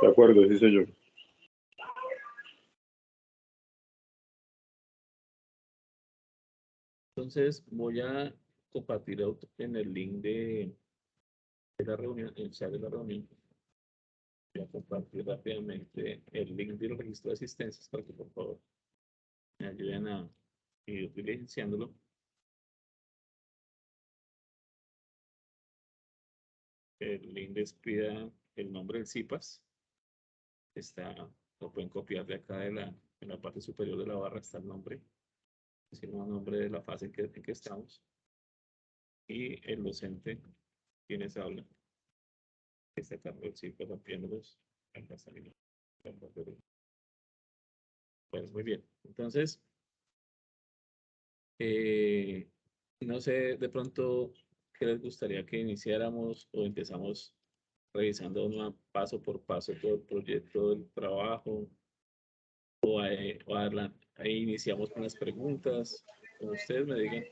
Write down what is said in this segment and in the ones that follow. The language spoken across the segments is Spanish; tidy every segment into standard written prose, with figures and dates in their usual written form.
De acuerdo, sí, señor. Entonces voy a compartir en el link de la reunión, en el chat de la reunión. Voy a compartir rápidamente el link del registro de asistencias para que por favor me ayuden a ir diligenciándolo. El link les pida el nombre del CIPAS. Lo pueden copiar de acá en la parte superior de la barra está el nombre, es el nombre de la fase en que estamos. Y el docente, quienes hablan, está acá el CIPAS rompiéndolos. Acá está el Pues muy bien. Entonces, no sé de pronto qué les gustaría que iniciáramos o empezamos revisando paso por paso todo el proyecto del trabajo ahí iniciamos con las preguntas, como ustedes me digan.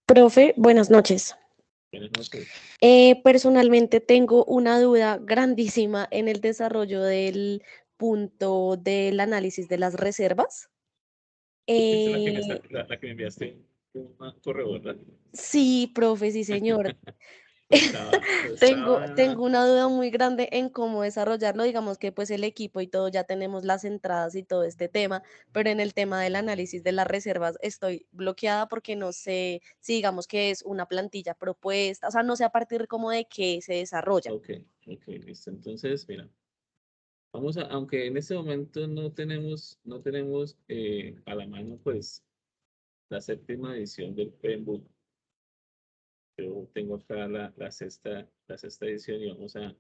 Profe, buenas noches. Buenas noches. Personalmente tengo una duda grandísima en el desarrollo del punto del análisis de las reservas. La que me enviaste un correo, ¿verdad? Sí, profe, sí, señor. Estaba... Tengo una duda muy grande en cómo desarrollarlo. Digamos que pues el equipo y todo, ya tenemos las entradas y todo este tema, pero en el tema del análisis de las reservas estoy bloqueada porque no sé si digamos que es una plantilla propuesta, o sea, no sé a partir como de qué se desarrolla. Ok, listo. Entonces, mira, aunque en este momento no tenemos a la mano pues la séptima edición del Penbook. Yo tengo acá la sexta edición y vamos a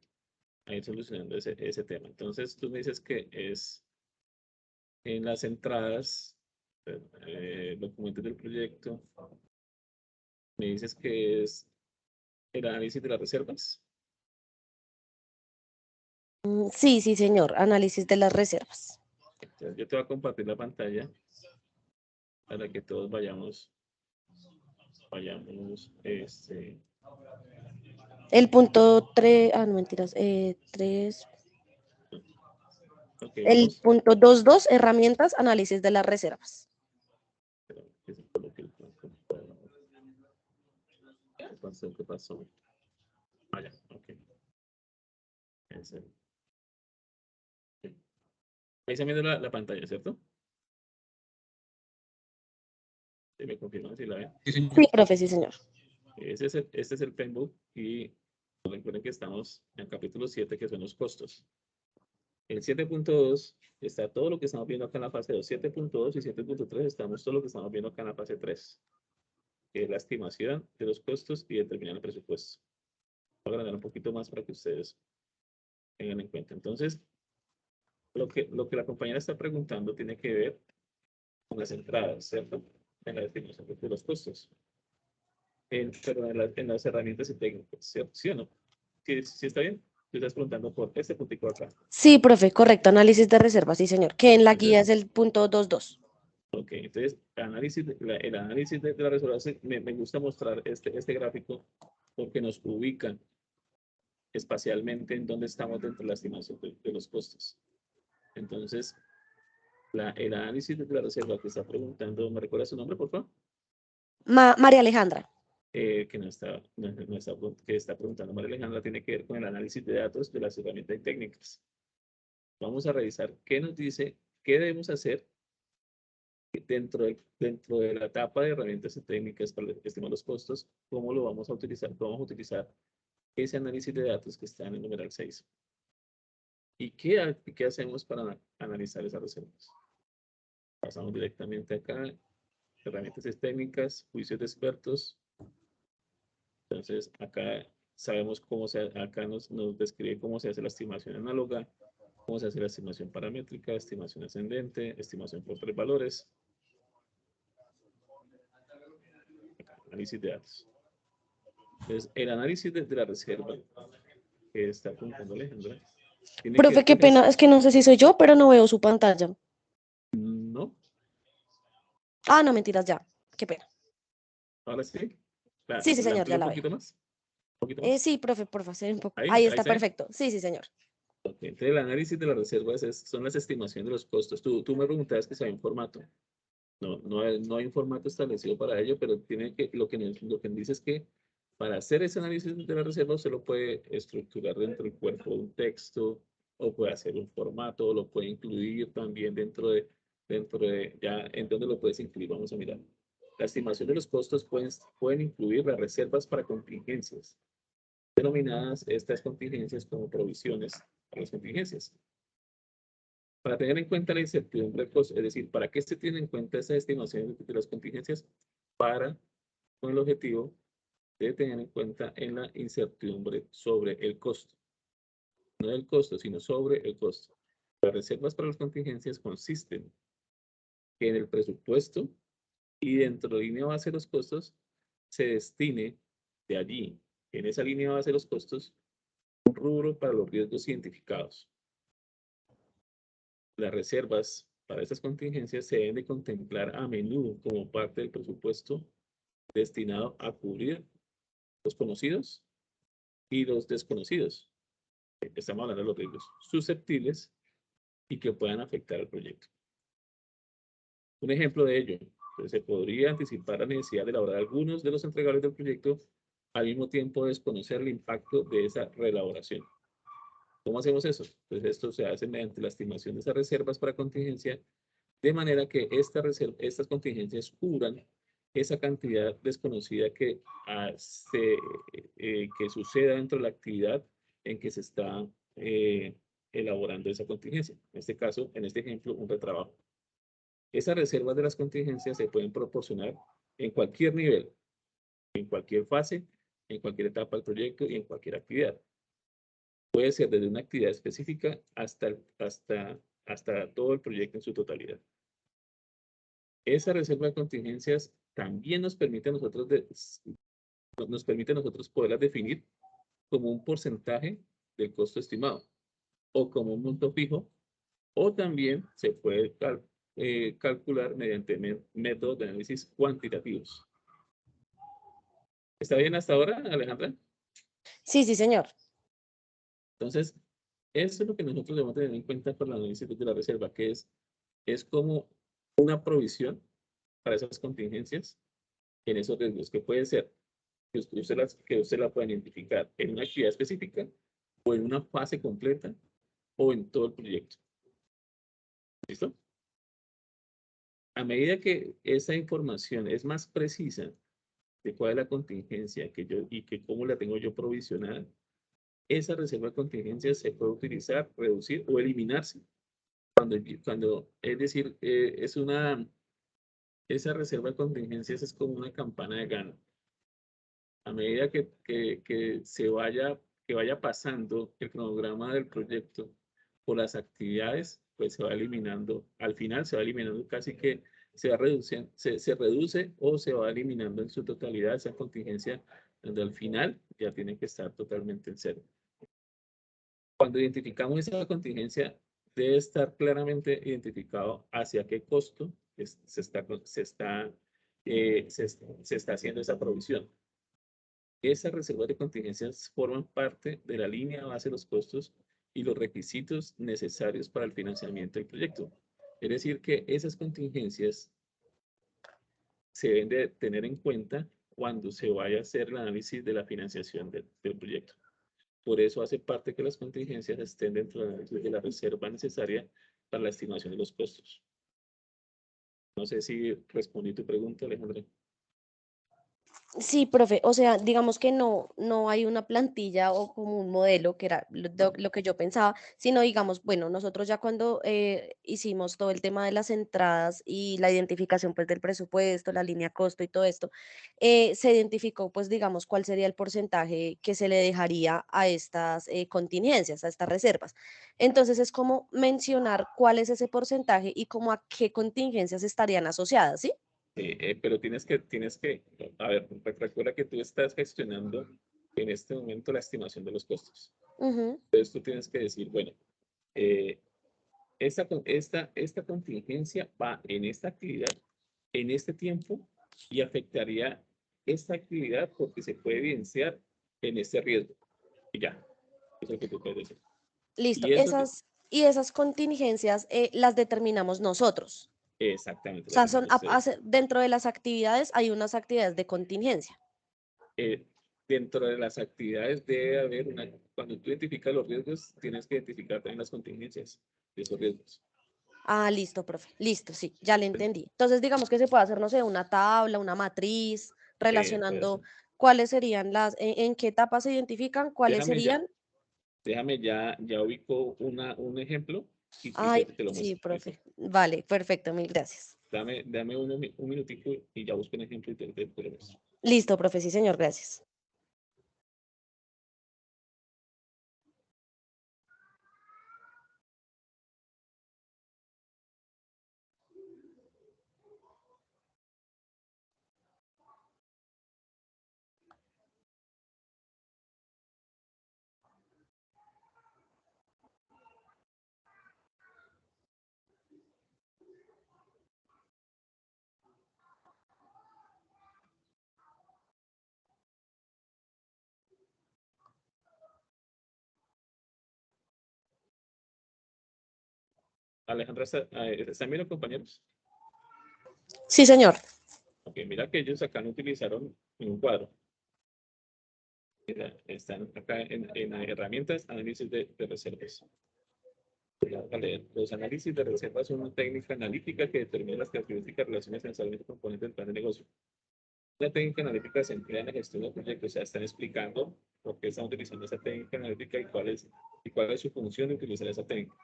ir solucionando ese tema. Entonces, tú me dices que es en las entradas, documentos del proyecto, me dices que es el análisis de las reservas. Sí, sí, señor, análisis de las reservas. Entonces, yo te voy a compartir la pantalla para que todos vayamos, El punto 3, no mentiras, 3. Okay, El punto 2.2, herramientas, análisis de las reservas. ¿Qué pasó? Ya, ok. Ahí está viendo la pantalla, ¿cierto? ¿Sí me confirman si la ven? Sí, profe, sí, señor. Este es el Penbook y recuerden que estamos en el capítulo 7, que son los costos. El 7.2 está todo lo que estamos viendo acá en la fase 2. 7.2 y 7.3 estamos todo lo que estamos viendo acá en la fase 3, que es la estimación de los costos y determinar el presupuesto. Voy a agrandar un poquito más para que ustedes tengan en cuenta. Entonces, lo que la compañera está preguntando tiene que ver con las entradas, ¿cierto? En la estimación de los costos. En las herramientas y técnicas, ¿cierto? ¿Sí o no? ¿Sí está bien? Tú estás preguntando por este puntico acá. Sí, profe, correcto, análisis de reservas, sí, señor, que en la guía es el punto 2.2. Ok, entonces el análisis de la resolución, me gusta mostrar este gráfico porque nos ubica espacialmente en dónde estamos dentro de la estimación de los costos. Entonces, el análisis de la reserva que está preguntando, ¿me recuerda su nombre, por favor? María Alejandra. Que está preguntando María Alejandra tiene que ver con el análisis de datos de las herramientas y técnicas. Vamos a revisar qué nos dice, qué debemos hacer dentro de la etapa de herramientas y técnicas para estimar los costos, cómo lo vamos a utilizar, vamos a utilizar ese análisis de datos que está en el numeral 6. ¿Y qué hacemos para analizar esas reservas? Pasamos directamente acá, herramientas y técnicas, juicios de expertos. Entonces, acá sabemos acá nos describe cómo se hace la estimación análoga, cómo se hace la estimación paramétrica, estimación ascendente, estimación por 3 valores. Análisis de datos. Entonces, el análisis de la reserva que está apuntando Alejandra. Profe, qué pena, es que no sé si soy yo, pero no veo su pantalla. No. Ah, no, mentiras, ya. Qué pena. Ahora sí. Sí, señor, ya la veo. ¿Un poquito más? Sí, profe, por favor, un poco. Ahí Ahí está está bien. perfecto. Sí, señor. Ok, entonces el análisis de las reservas son las estimaciones de los costos. Tú me preguntabas que si hay un formato. No hay un formato establecido para ello, pero lo que dice es que para hacer ese análisis de la reserva usted lo puede estructurar dentro del cuerpo de un texto, o puede hacer un formato, o lo puede incluir también ya en donde lo puedes incluir. Vamos a mirar. La estimación de los costos pueden incluir las reservas para contingencias, denominadas estas contingencias como provisiones para las contingencias. Para tener en cuenta la incertidumbre, es decir, ¿para qué se tiene en cuenta esa estimación de las contingencias? Para, con el objetivo de tener en cuenta en la incertidumbre sobre el costo. No del costo, sino sobre el costo. Las reservas para las contingencias consisten en el presupuesto y dentro de la línea base de los costos se destine de allí, en esa línea base de los costos, un rubro para los riesgos identificados. Las reservas para estas contingencias se deben de contemplar a menudo como parte del presupuesto destinado a cubrir los conocidos y los desconocidos. Estamos hablando de los riesgos susceptibles y que puedan afectar al proyecto. Un ejemplo de ello, pues, se podría anticipar la necesidad de elaborar algunos de los entregables del proyecto al mismo tiempo desconocer el impacto de esa reelaboración. ¿Cómo hacemos eso? Pues esto se hace mediante la estimación de esas reservas para contingencia, de manera que estas contingencias cubran esa cantidad desconocida que suceda dentro de la actividad en que se está elaborando esa contingencia. En este caso, en este ejemplo, un retrabajo. Esas reservas de las contingencias se pueden proporcionar en cualquier nivel, en cualquier fase, en cualquier etapa del proyecto y en cualquier actividad. Puede ser desde una actividad específica hasta todo el proyecto en su totalidad. Esa reserva de contingencias también nos permite a nosotros poderlas definir como un porcentaje del costo estimado o como un monto fijo, o también se puede calcular mediante métodos de análisis cuantitativos. ¿Está bien hasta ahora, Alejandra? Sí, sí, señor. Entonces, eso es lo que nosotros debemos tener en cuenta para el análisis de la reserva, que es como una provisión para esas contingencias en esos riesgos, que puede ser que usted la pueda identificar en una actividad específica o en una fase completa o en todo el proyecto. ¿Listo? A medida que esa información es más precisa de cuál es la contingencia y que cómo la tengo yo provisionada, esa reserva de contingencia se puede utilizar, reducir o eliminarse. Es decir, esa reserva de contingencias es como una campana de gano. A medida que vaya pasando el cronograma del proyecto por las actividades, pues se va eliminando, al final se va eliminando casi que se reduce o se va eliminando en su totalidad esa contingencia, donde al final ya tiene que estar totalmente en cero. Cuando identificamos esa contingencia, debe estar claramente identificado hacia qué costo se está haciendo esa provisión. Esas reservas de contingencias forman parte de la línea base de los costos y los requisitos necesarios para el financiamiento del proyecto. Es decir, que esas contingencias se deben de tener en cuenta cuando se vaya a hacer el análisis de la financiación del proyecto. Por eso hace parte que las contingencias estén dentro de la reserva necesaria para la estimación de los costos. No sé si respondí tu pregunta, Alejandra. Sí, profe, o sea, digamos que no hay una plantilla o como un modelo, que era lo que yo pensaba, sino digamos, bueno, nosotros ya cuando hicimos todo el tema de las entradas y la identificación pues del presupuesto, la línea costo y todo esto, se identificó pues digamos cuál sería el porcentaje que se le dejaría a estas contingencias, a estas reservas. Entonces es como mencionar cuál es ese porcentaje y como a qué contingencias estarían asociadas, ¿sí? Pero a ver, recuerda que tú estás gestionando en este momento la estimación de los costos. Ujú. Entonces tú tienes que decir, bueno, eh, esta contingencia va en esta actividad, en este tiempo, y afectaría esta actividad porque se puede evidenciar en este riesgo. Y ya, eso es lo que tú puedes decir. Listo. Y eso, Y esas contingencias las determinamos nosotros. exactamente, O lo sea, hacen ustedes. dentro de las actividades hay unas actividades de contingencia. Eh, Dentro de las actividades debe haber una, cuando tú identificas los riesgos, tienes que identificar también las contingencias de esos riesgos. Ah, listo, profe. Listo, sí, ya le entendí. Entonces, digamos que se puede hacer, no sé, una tabla, una matriz, Puede relacionando ser. cuáles serían en qué etapas se identifican, cuáles Déjame ya, serían. ya ubico un ejemplo y Ay, te lo sí, muestro. ¿Listo? profe. Vale, perfecto, mil gracias. Dame un minutico y ya busco un ejemplo y te lo muestro. Listo, profe, sí, señor, gracias. Alejandra, ¿están bien los compañeros? Sí, señor. Ok, mira que ellos acá no utilizaron un cuadro. Mira, están acá en herramientas, análisis de reservas. Los análisis de reservas son una técnica analítica que determina las características, relaciones esencialmente componentes del plan de negocio. La técnica analítica se emplea en la gestión de proyectos, o sea, están explicando por qué están utilizando esa técnica analítica y cuál es su función de utilizar esa técnica.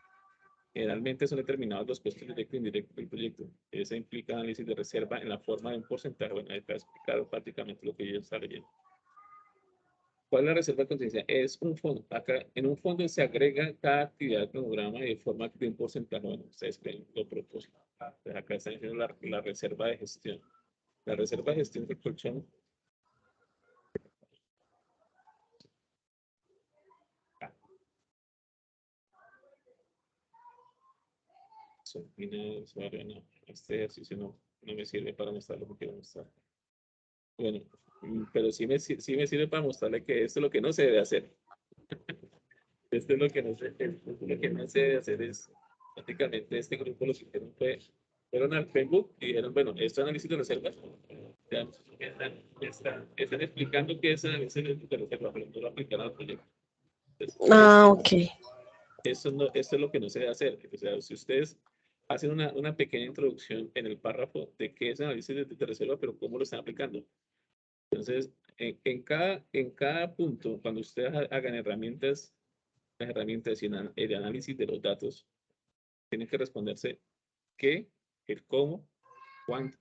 Generalmente son determinados los costos directos e indirectos del proyecto. Eso implica análisis de reserva en la forma de un porcentaje. Bueno, ahí está explicado prácticamente lo que yo estaba leyendo. ¿Cuál es la reserva de conciencia? Es un fondo. Acá, en un fondo se agrega cada actividad al cronograma de forma de un porcentaje. Bueno, ustedes creen lo propósito. Pues acá están diciendo la reserva de gestión. La reserva de gestión de colchón. Ah, no, este ejercicio no me sirve para mostrar lo que quiero mostrar. Bueno, pero sí me sirve para mostrarle que esto es lo que no se debe hacer. Esto es lo que no esto es lo que no se debe hacer es, prácticamente este grupo lo que hicieron fueron al Facebook y dijeron, bueno, esto es análisis de reservas. Ya, están explicando qué es análisis de reservas, pero no lo aplicaron al proyecto. Entonces, Ah, ok. esto es lo que no se debe hacer. O sea, si ustedes hacen una pequeña introducción en el párrafo de qué es análisis de reserva, pero cómo lo están aplicando. Entonces, en cada punto, cuando ustedes hagan las herramientas y el análisis de los datos, tienen que responderse qué, el cómo, cuánto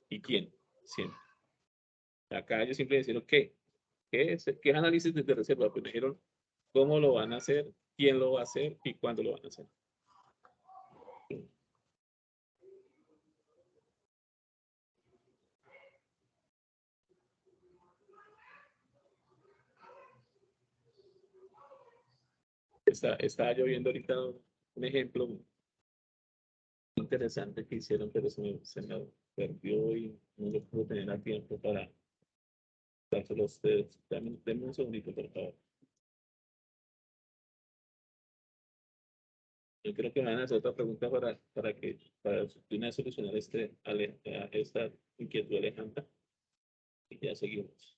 y quién, siempre. Acá ellos siempre dijeron qué es análisis de reserva, pues dijeron cómo lo van a hacer, quién lo va a hacer y cuándo lo van a hacer. Estaba yo viendo ahorita un ejemplo interesante que hicieron, pero se me perdió y no lo pude tener a tiempo para dárselo a ustedes. Denme un segundito, por favor. Yo creo que me van a hacer otra pregunta para de una vez solucionar esta inquietud de Alejandra y ya seguimos.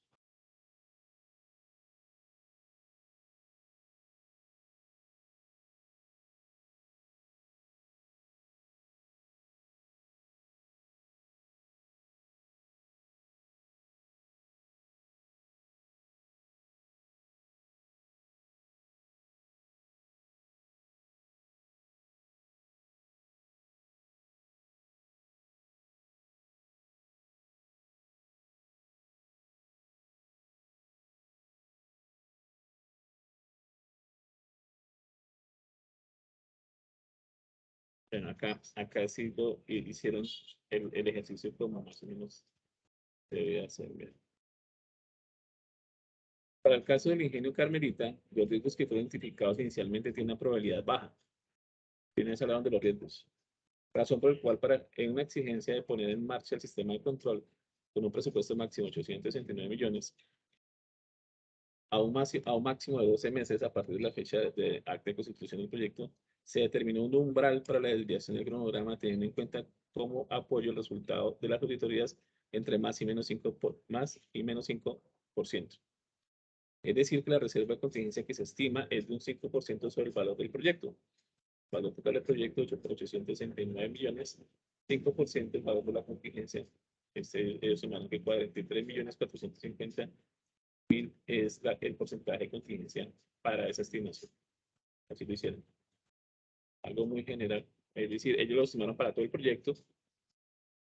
Bueno, acá sí hicieron el ejercicio como más o menos se debe hacer. Bien. Para el caso del ingenio Carmelita, los riesgos que fueron identificados inicialmente tienen una probabilidad baja. Tienes hablaron de los riesgos. Razón por la cual en una exigencia de poner en marcha el sistema de control con un presupuesto máximo de 869 millones, a un máximo de 12 meses a partir de la fecha de acta de constitución del proyecto, se determinó un umbral para la desviación del cronograma teniendo en cuenta como apoyo el resultado de las auditorías entre más y menos 5%. Es decir, que la reserva de contingencia que se estima es de un 5% sobre el valor del proyecto. El valor total del proyecto, 8.869 millones, 5% el valor de la contingencia. Ellos sumaron que 43.450.000 es el porcentaje de contingencia para esa estimación. Así lo hicieron. Algo muy general. Es decir, ellos lo estimaron para todo el proyecto.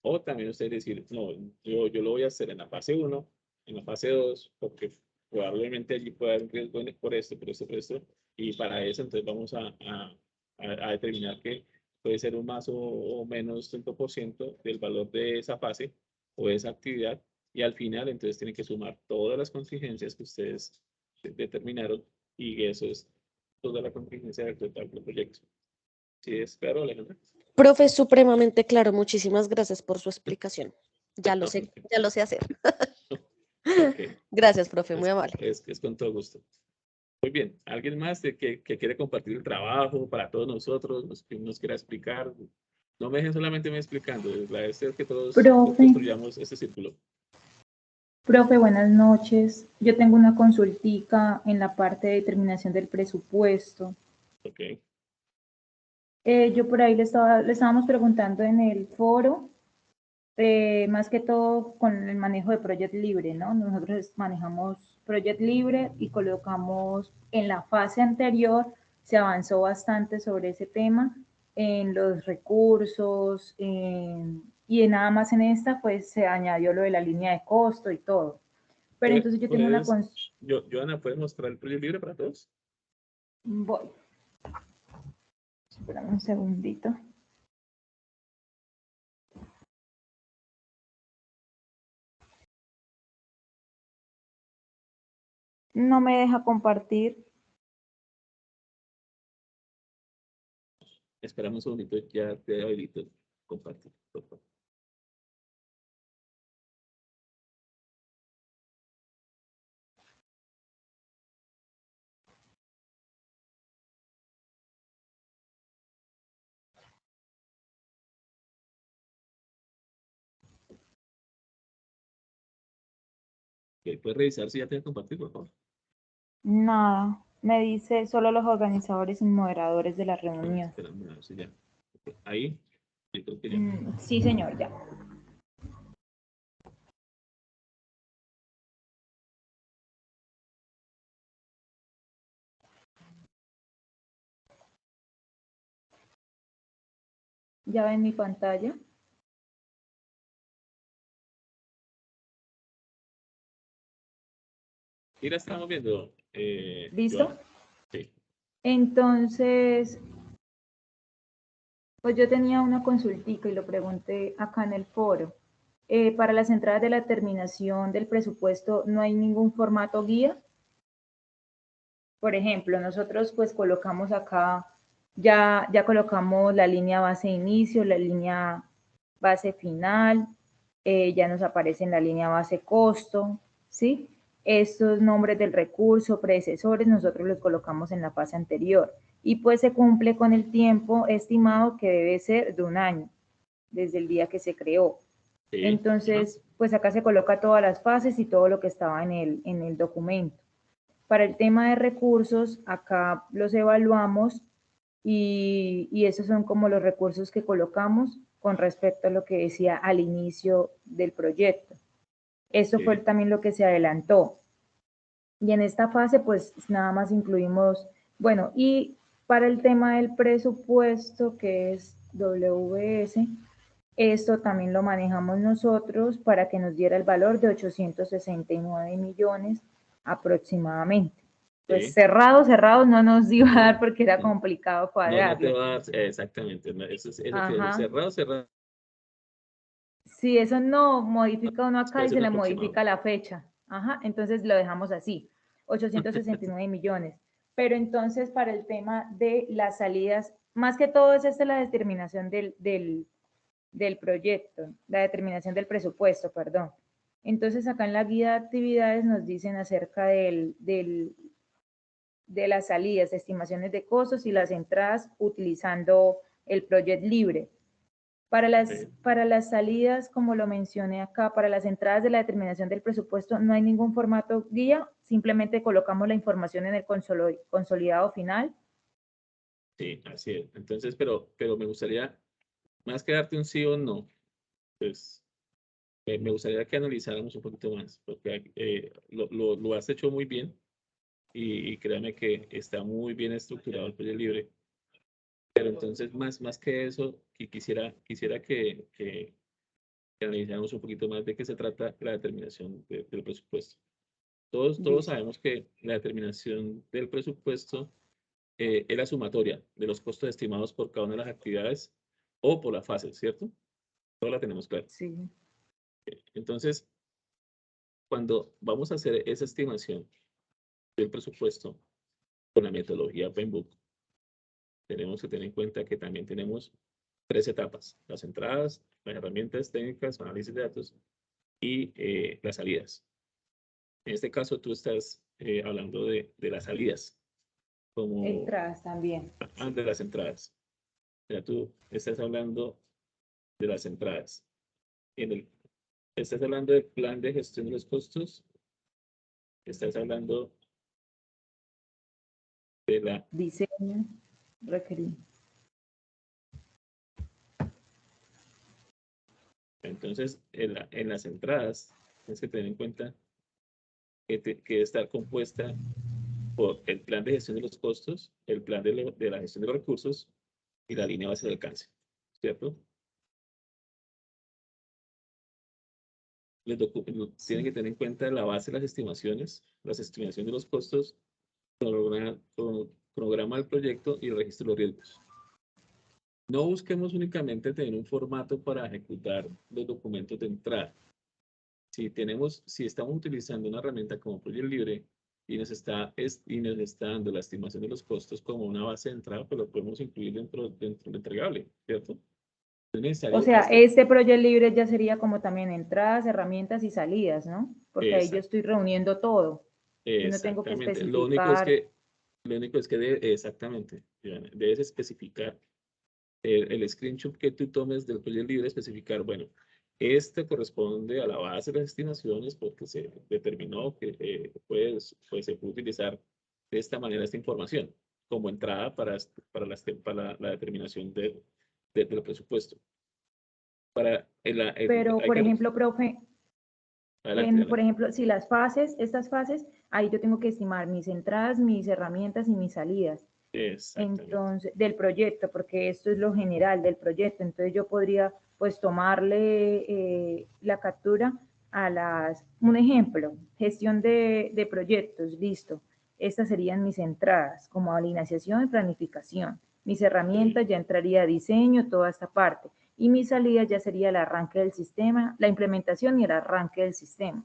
O también ustedes decir, no, yo lo voy a hacer en la fase 1, en la fase 2, porque probablemente allí pueda haber un riesgo por esto, por esto. Y para eso, entonces vamos a determinar que puede ser un más o menos 5% del valor de esa fase o de esa actividad. Y al final, entonces, tienen que sumar todas las contingencias que ustedes determinaron y eso es toda la contingencia del total del proyecto. ¿Sí es claro, Alejandra? Profe, supremamente claro. Muchísimas gracias por su explicación. Ya lo sé, Ok. ya lo sé hacer. Ok. Gracias, profe, muy amable. Es con todo gusto. Muy bien. ¿Alguien más que quiere compartir el trabajo para todos nosotros, que nos quiera explicar? No me dejen solamente me explicando. La idea es que todos Profe, construyamos ese círculo. profe, buenas noches. Yo tengo una consultica en la parte de determinación del presupuesto. Ok. Yo por ahí le estábamos preguntando en el foro, más que todo con el manejo de Project Libre, ¿no? Nosotros manejamos Project Libre y colocamos en la fase anterior, se avanzó bastante sobre ese tema, en los recursos, y nada más en esta, pues se añadió lo de la línea de costo y todo. Pero entonces yo tengo una Joana, ¿puedes mostrar el proyecto libre para todos? Voy. Espérame un segundito. No me deja compartir. Esperamos un segundito, ya te habilito compartir, por favor. ¿Puedes revisar si ya te compartir, por favor? Nada. Me dice solo los organizadores y moderadores de la reunión. Esperamos a ver si ya. Ahí, yo creo que ya. Sí, señor, ya. Ya ven mi pantalla. Y la estamos viendo. ¿Listo? Joana. Sí. Entonces, pues yo tenía una consultica y lo pregunté acá en el foro. Para las entradas de la terminación del presupuesto, ¿no hay ningún formato guía? Por ejemplo, nosotros pues colocamos acá, ya colocamos la línea base inicio, la línea base final, ya nos aparece en la línea base costo, ¿sí? Estos nombres del recurso, predecesores, nosotros los colocamos en la fase anterior y pues se cumple con el tiempo estimado que debe ser de un año, desde el día que se creó. Sí. Entonces, pues acá se coloca todas las fases y todo lo que estaba en el documento. Para el tema de recursos, acá los evaluamos y esos son como los recursos que colocamos con respecto a lo que decía al inicio del proyecto. Eso fue también lo que se adelantó. Y en esta fase, pues nada más incluimos, bueno, y para el tema del presupuesto, que es WS, esto también lo manejamos nosotros para que nos diera el valor de 869 millones aproximadamente. Pues Sí. cerrado no nos iba a dar porque era complicado No te cuadrarlo. va a dar, exactamente. Eso que Ajá. cerrado. Si eso no modifica uno acá Puede y ser se un le aproximado. modifica la fecha. Ajá, entonces lo dejamos así, 869 millones. Pero entonces para el tema de las salidas, más que todo es esta la determinación del proyecto, la determinación del presupuesto, perdón. Entonces acá en la guía de actividades nos dicen acerca de las salidas, estimaciones de costos y las entradas utilizando el Project Libre. Para las salidas, como lo mencioné acá, para las entradas de la determinación del presupuesto no hay ningún formato guía, simplemente colocamos la información en el consolidado final. Sí, así es. Entonces, pero me gustaría, más que darte un sí o no, pues me gustaría que analizáramos un poquito más, porque lo has hecho muy bien y créame que está muy bien estructurado el proyecto libre. Pero entonces, más que eso, quisiera que analizáramos un poquito más de qué se trata la determinación del presupuesto. Todos sabemos que la determinación del presupuesto es la sumatoria de los costos estimados por cada una de las actividades o por la fase, ¿cierto? Todos la tenemos claro. Sí. Entonces, cuando vamos a hacer esa estimación del presupuesto con la metodología PMBOK, tenemos que tener en cuenta que también tenemos 3 etapas: las entradas, las herramientas técnicas, análisis de datos y las salidas. En este caso, tú estás hablando de las salidas, como Entradas también. de las entradas. Ya tú estás hablando de las entradas. Estás hablando del plan de gestión de los costos. Estás hablando de la... Diseño, requerir. Entonces, en las entradas, tienes que tener en cuenta que está compuesta por el plan de gestión de los costos, el plan de la gestión de los recursos y la línea base de alcance, ¿cierto? Tienen que tener en cuenta la base de las estimaciones, las estimaciones de los costos, cronograma del proyecto y el registro de los riesgos. No busquemos únicamente tener un formato para ejecutar los documentos de entrada. Si estamos utilizando una herramienta como Project Libre y nos está dando la estimación de los costos como una base de entrada, pues lo podemos incluir dentro del entregable, ¿cierto? O sea, este Project Libre ya sería como también entradas, herramientas y salidas, ¿no? Porque ahí yo estoy reuniendo todo. Yo no tengo que Exactamente. especificar. Lo único es que exactamente, Diana, debes especificar el screenshot que tú tomes del proyecto libre, especificar, bueno, este corresponde a la base de las estimaciones porque se determinó que pues se puede utilizar de esta manera esta información como entrada para la determinación del presupuesto. Pero, por ejemplo, profe, adelante. por ejemplo, si estas fases, ahí yo tengo que estimar mis entradas, mis herramientas y mis salidas. Exactamente. Entonces, del proyecto, porque esto es lo general del proyecto. Entonces yo podría pues tomarle la captura a un ejemplo, gestión de proyectos, listo. Estas serían mis entradas, como alineación y planificación. Mis herramientas ya entraría diseño, toda esta parte. Y mi salida ya sería el arranque del sistema, la implementación y el arranque del sistema.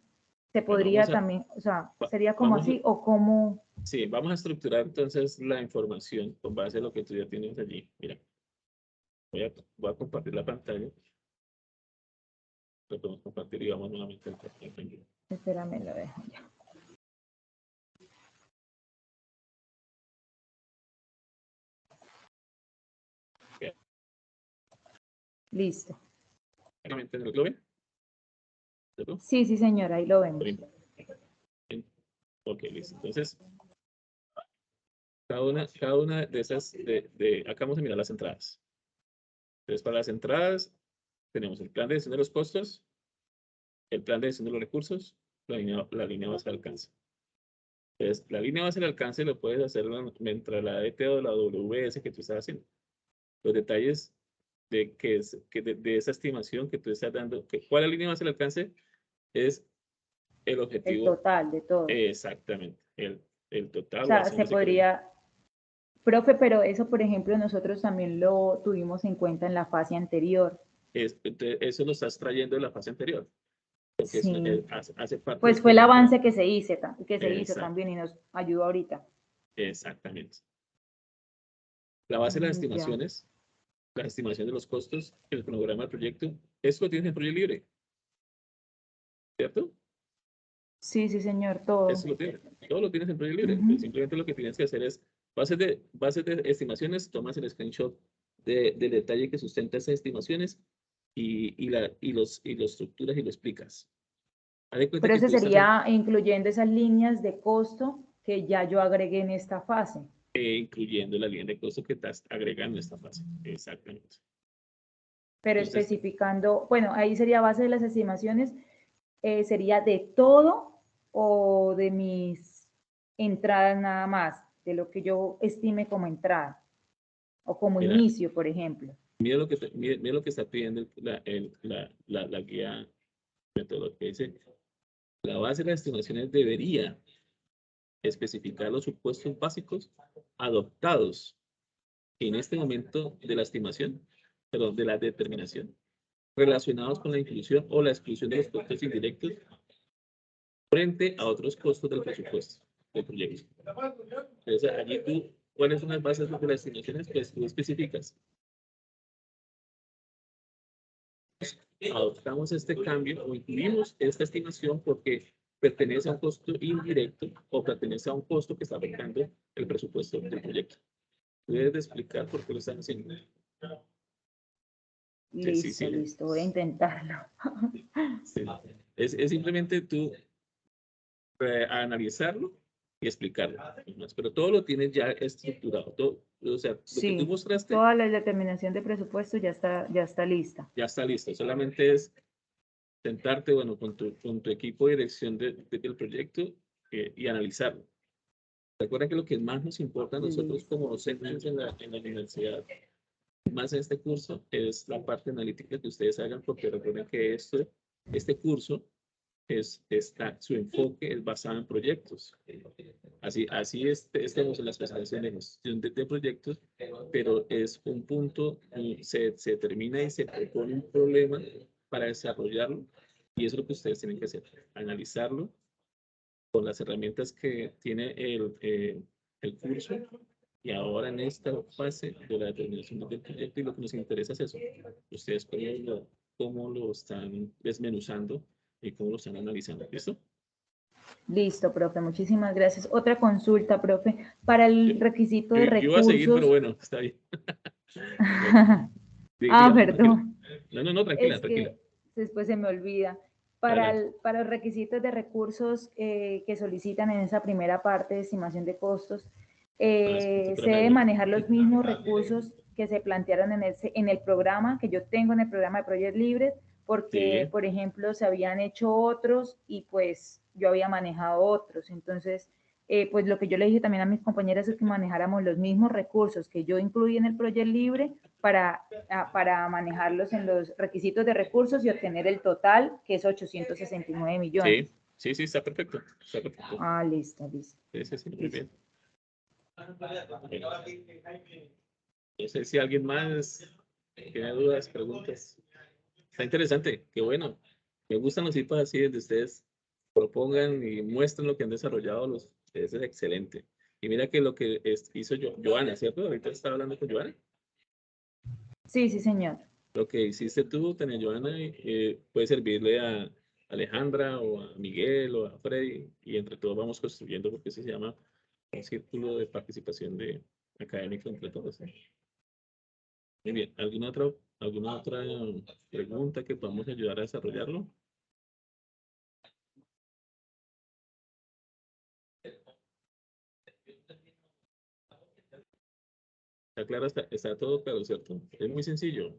Se Bueno, podría también, o sea, sería como vamos, así o como... Sí, vamos a estructurar entonces la información con base a lo que tú ya tienes allí. Mira, voy a compartir la pantalla. Lo podemos compartir y vamos nuevamente al papel. Espérame, lo dejo ya. Okay. Listo. ¿Lo ven? ¿Cierto? Sí, sí, señora, ahí lo vemos. Ok, listo. Entonces, cada una de esas, acá vamos a mirar las entradas. Entonces, para las entradas, tenemos el plan de gestión de los costos, el plan de gestión de los recursos, la línea base de alcance. Entonces, la línea base del alcance lo puedes hacer mientras la ADT o la WS que tú estás haciendo. Los detalles de esa estimación que tú estás dando, ¿cuál es la línea base del alcance? Es el objetivo. El total de todo. Exactamente, el total. O sea, se podría, profe, pero eso, por ejemplo, nosotros también lo tuvimos en cuenta en la fase anterior. Eso lo estás trayendo de la fase anterior. Porque sí. hace parte pues fue el avance que se hizo también y nos ayudó ahorita. Exactamente. La base de las estimaciones, la estimación de los costos, el cronograma del proyecto, eso lo tienes en Proyecto Libre. ¿cierto? Sí, sí, señor, todo. Eso lo tienes, todo lo tienes en Project Libre. Ujú. Simplemente lo que tienes que hacer es bases de estimaciones, tomas el screenshot del detalle que sustenta esas estimaciones y la estructuras y lo explicas. Haz de cuenta Pero que ese tú estás sería incluyendo esas líneas de costo que ya yo agregué en esta fase. incluyendo la línea de costo que estás agregando a esta fase. Exactamente. Pero Entonces, especificando, bueno, ahí sería base de las estimaciones, sería de todo o de mis entradas nada más, de lo que yo estime como entrada o como mira, inicio, por ejemplo. mira lo que está pidiendo la guía metodológica. Dice, la base de las estimaciones debería especificar los supuestos básicos adoptados en este momento de la estimación, perdón, de la determinación, relacionados con la inclusión o la exclusión de los costos indirectos frente a otros costos del presupuesto del proyecto. Entonces, allí tú, ¿cuáles son las bases de las estimaciones? Pues tú especificas. Adoptamos este cambio o incluimos esta estimación porque pertenece a un costo indirecto o pertenece a un costo que está afectando el presupuesto del proyecto. Debes de explicar por qué lo están haciendo. Sí, sí, Listo, sí. listo, voy a intentarlo. Sí. Es simplemente tú analizarlo y explicarlo. Pero todo lo tienes ya estructurado. Todo, o sea, lo que tú Sí, mostraste toda la determinación de presupuesto ya está lista. ya está listo. Solamente es sentarte, bueno, con tu equipo de dirección del proyecto y analizarlo. Recuerda que lo que más nos importa a nosotros Listo. como docentes en la universidad, más en este curso, es la parte analítica que ustedes hagan, porque recuerden que este curso su enfoque es basado en proyectos. Así estemos en las presentaciones de gestión de proyectos, pero es un punto, se determina y se propone un problema para desarrollarlo, y eso es lo que ustedes tienen que hacer, analizarlo con las herramientas que tiene el curso, y ahora en esta fase de la determinación del proyecto, y lo que nos interesa es eso, ustedes cómo lo están desmenuzando y cómo lo están analizando. ¿Listo? Listo, profe, muchísimas gracias. Otra consulta, profe. Para el requisito de Yo iba a seguir, pero recursos. bueno, está bien. Bueno, dígame, tranquila. Perdón. No, tranquila, Es tranquila. que después se me olvida. Adelante. Para los requisitos de recursos que solicitan en esa primera parte de estimación de costos, se deben Pregunta. manejar los mismos recursos que se plantearon en el programa que yo tengo en el programa de Project Libre, porque, Sí, por ejemplo, se habían hecho otros y pues yo había manejado otros. Entonces, pues lo que yo le dije también a mis compañeras es que manejáramos los mismos recursos que yo incluí en el Project Libre para manejarlos en los requisitos de recursos y obtener el total, que es 869 millones. sí, sí, sí, está perfecto. Está perfecto. Ah, listo, listo. Sí, sí, sí, muy Listo. bien. No sé si alguien más tiene dudas, preguntas. Está interesante, qué bueno. Me gustan los IPAs así, donde ustedes propongan y muestren lo que han desarrollado los. Eso es excelente. Y mira que lo que hizo Joana, ¿cierto? Ahorita estaba hablando con Joana. Sí, sí, señor. Lo que hiciste tú, Tania Joana, puede servirle a Alejandra o a Miguel o a Freddy, y entre todos vamos construyendo, porque eso se llama un círculo de participación académica entre todos. Muy bien, alguna otra pregunta que podamos ayudar a desarrollarlo? Está claro, está todo claro, ¿cierto? Es muy sencillo.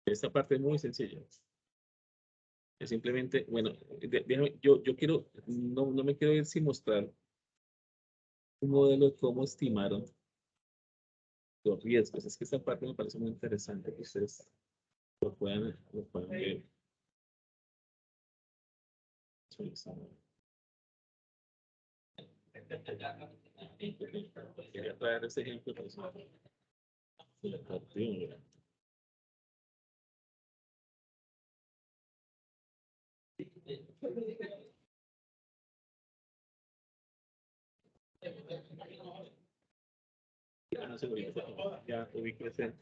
Esta parte es muy sencilla. Es simplemente, bueno, déjame, yo quiero, no me quiero ir sin mostrar un modelo de cómo estimaron los riesgos. Es que esta parte me parece muy interesante que ustedes lo puedan ver. Quería traer este ejemplo para eso. Ya ubiqué ese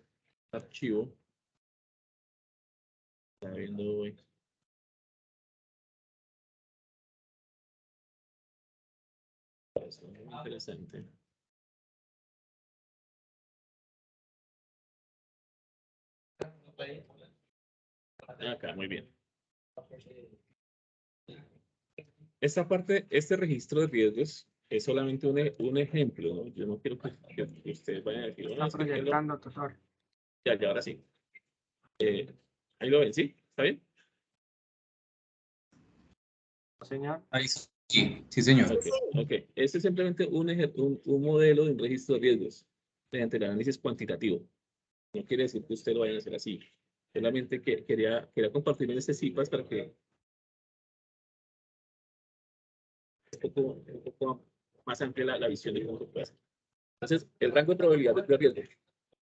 archivo. Está viendo hoy. es muy interesante. Acá, muy bien. Esta parte, este registro de riesgos es solamente un ejemplo, ¿no? Yo no quiero que ustedes vayan a decir, Está es que proyectando, tutor. ya, ahora sí. Ahí lo ven, ¿sí? ¿Está bien? Señor. Ahí sí, sí, señor. Ok. Este es simplemente un modelo de un registro de riesgos mediante el análisis cuantitativo. No quiere decir que usted lo vaya a hacer así. Solamente que quería compartirles este CIPAS para que un poco más amplia la visión de cómo se puede hacer. Entonces, el rango de probabilidad de riesgo.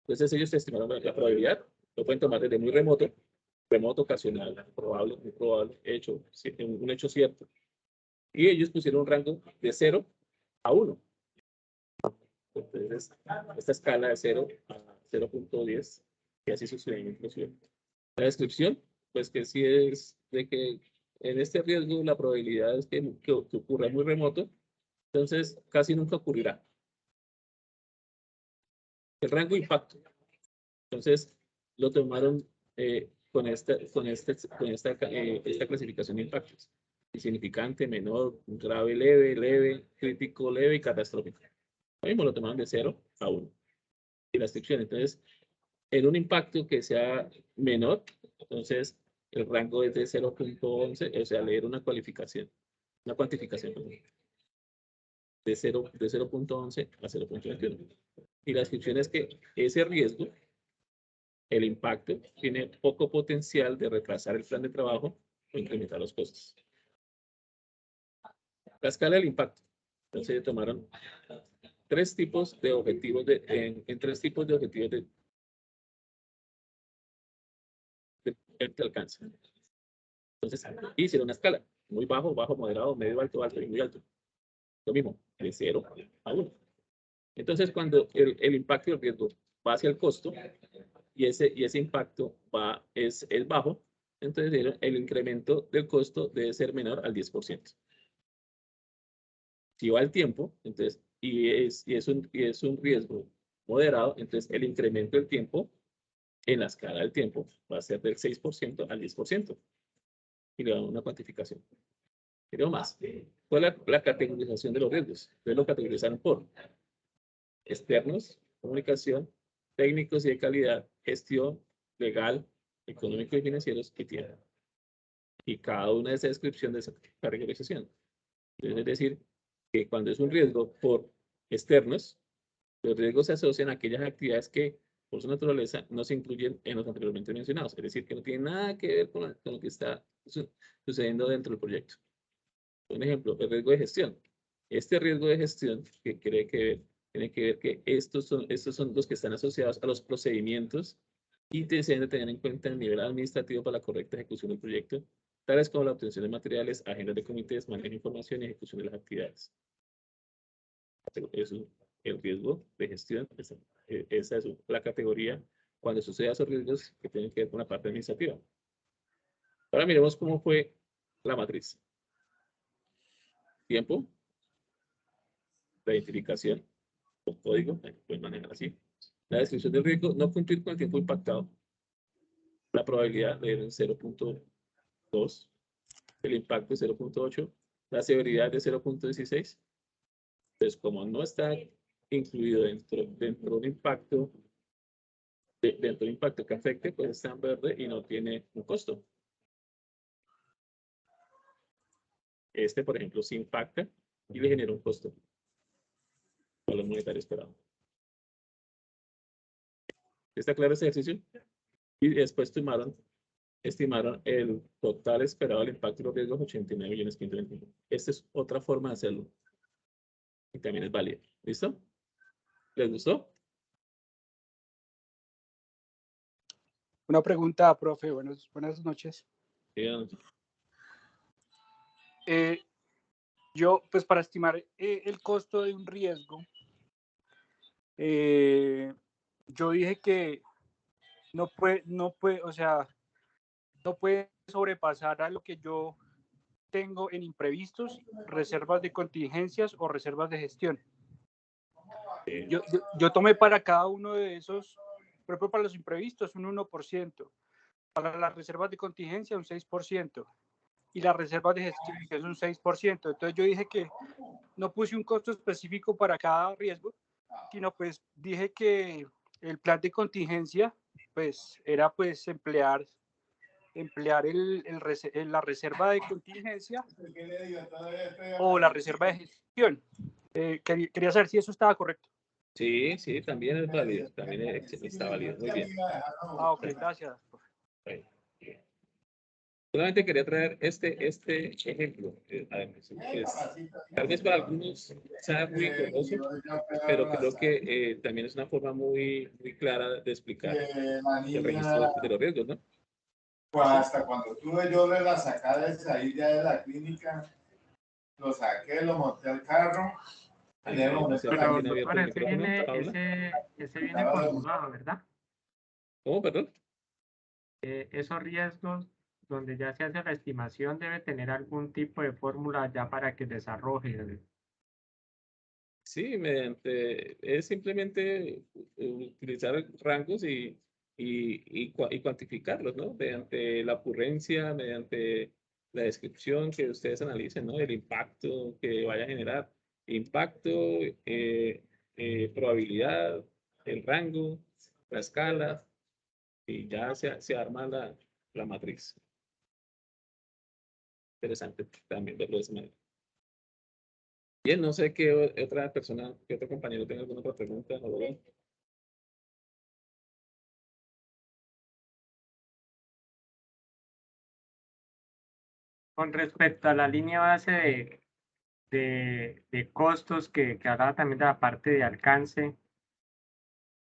Entonces, ellos estimaron la probabilidad, lo pueden tomar desde muy remoto, ocasional, probable, muy probable, hecho, un hecho cierto. Y ellos pusieron un rango de 0 a 1. Entonces, esta escala de 0 a 0.10, y así sucesivamente. La descripción, pues que sí es de que en este riesgo la probabilidad es que ocurra muy remoto, entonces casi nunca ocurrirá. El rango de impacto. Entonces, lo tomaron esta clasificación de impactos. Insignificante, menor, grave, leve, crítico, leve y catastrófico. Lo mismo lo tomaron de 0 a 1. Y la descripción, entonces, en un impacto que sea menor, entonces el rango es de 0.11, o sea, leer una cuantificación, de 0.11 a 0.21. Y la descripción es que ese riesgo, el impacto, tiene poco potencial de retrasar el plan de trabajo o incrementar los costos. La escala del impacto. Entonces tomaron tres tipos de objetivos en tres tipos de objetivos de alcance. Entonces hicieron una escala, muy bajo, moderado, medio, alto, alto y muy alto. Lo mismo, de 0 a 1. Entonces, cuando el impacto del riesgo va hacia el costo y ese impacto es bajo, entonces el incremento del costo debe ser menor al 10%. Si va al tiempo, entonces, y es un riesgo moderado, entonces el incremento del tiempo en la escala del tiempo va a ser del 6% al 10%. Y le damos una cuantificación. Pero más, ¿cuál es la categorización de los riesgos? Entonces lo categorizaron por externos, comunicación, técnicos y de calidad, gestión, legal, económico y financieros y tierra. Y cada una de esas descripciones de esa categorización. Entonces, es decir, que cuando es un riesgo por externos, los riesgos se asocian a aquellas actividades que, por su naturaleza, no se incluyen en los anteriormente mencionados. Es decir, que no tienen nada que ver con lo que está sucediendo dentro del proyecto. Un ejemplo, el riesgo de gestión. Este riesgo de gestión que tiene que ver que estos son los que están asociados a los procedimientos y se deben de tener en cuenta el nivel administrativo para la correcta ejecución del proyecto, tales como la obtención de materiales, agendas de comités, manejo de información y ejecución de las actividades. Eso, el riesgo de gestión, esa es la categoría cuando sucede esos riesgos que tienen que ver con la parte administrativa. Ahora miremos cómo fue la matriz. Tiempo, la identificación, con código, pueden manejar así. La descripción del riesgo, no cumplir con el tiempo impactado. La probabilidad de 0.2, el impacto es 0.8, la severidad de 0.16. Entonces, como no está incluido dentro de un impacto, dentro de un impacto que afecte, pues está en verde y no tiene un costo. Este, por ejemplo, sí impacta y le genera un costo. Valor monetario esperado. ¿Está claro ese ejercicio? Y después estimaron el total esperado del impacto de los riesgos 89.521.000. Esta es otra forma de hacerlo. Y también es válida. ¿Listo? ¿Les gustó? Una pregunta, profe. Buenas noches. Yo, pues para estimar el costo de un riesgo, yo dije que no puede, o sea, no puede sobrepasar a lo que yo tengo en imprevistos, reservas de contingencias o reservas de gestión. Yo tomé para cada uno de esos, por ejemplo, para los imprevistos un 1%, para las reservas de contingencia un 6% y las reservas de gestión que es un 6%. Entonces yo dije que no puse un costo específico para cada riesgo, sino pues dije que el plan de contingencia pues era pues emplear la reserva de contingencia o la reserva de gestión. Quería saber si eso estaba correcto. Sí, sí, también es válido, también está válido, muy bien. Ok, gracias. Bien. Solamente quería traer este ejemplo. Tal vez para algunos sea muy engorroso, pero creo que también es una forma muy clara de explicar el registro de los riesgos, ¿no? Pues hasta cuando tuve yo de la sacada de salir ya de la clínica, lo saqué, lo monté al carro. No sé Pero quién ha abierto el micrófono, Paula. ese viene formulado, ¿verdad? ¿Cómo, perdón? Esos riesgos donde ya se hace la estimación debe tener algún tipo de fórmula ya para que desarrolle. Sí, es simplemente utilizar rangos y cuantificarlos, ¿no? Mediante la ocurrencia, mediante la descripción que ustedes analicen, ¿no? El impacto que vaya a generar. Impacto, probabilidad, el rango, la escala, y ya se arma la matriz. Interesante también verlo de esa manera. Bien, no sé qué otra persona, qué otro compañero tenga alguna otra pregunta o duda. Con respecto a la línea base de costos que hablaba también de la parte de alcance,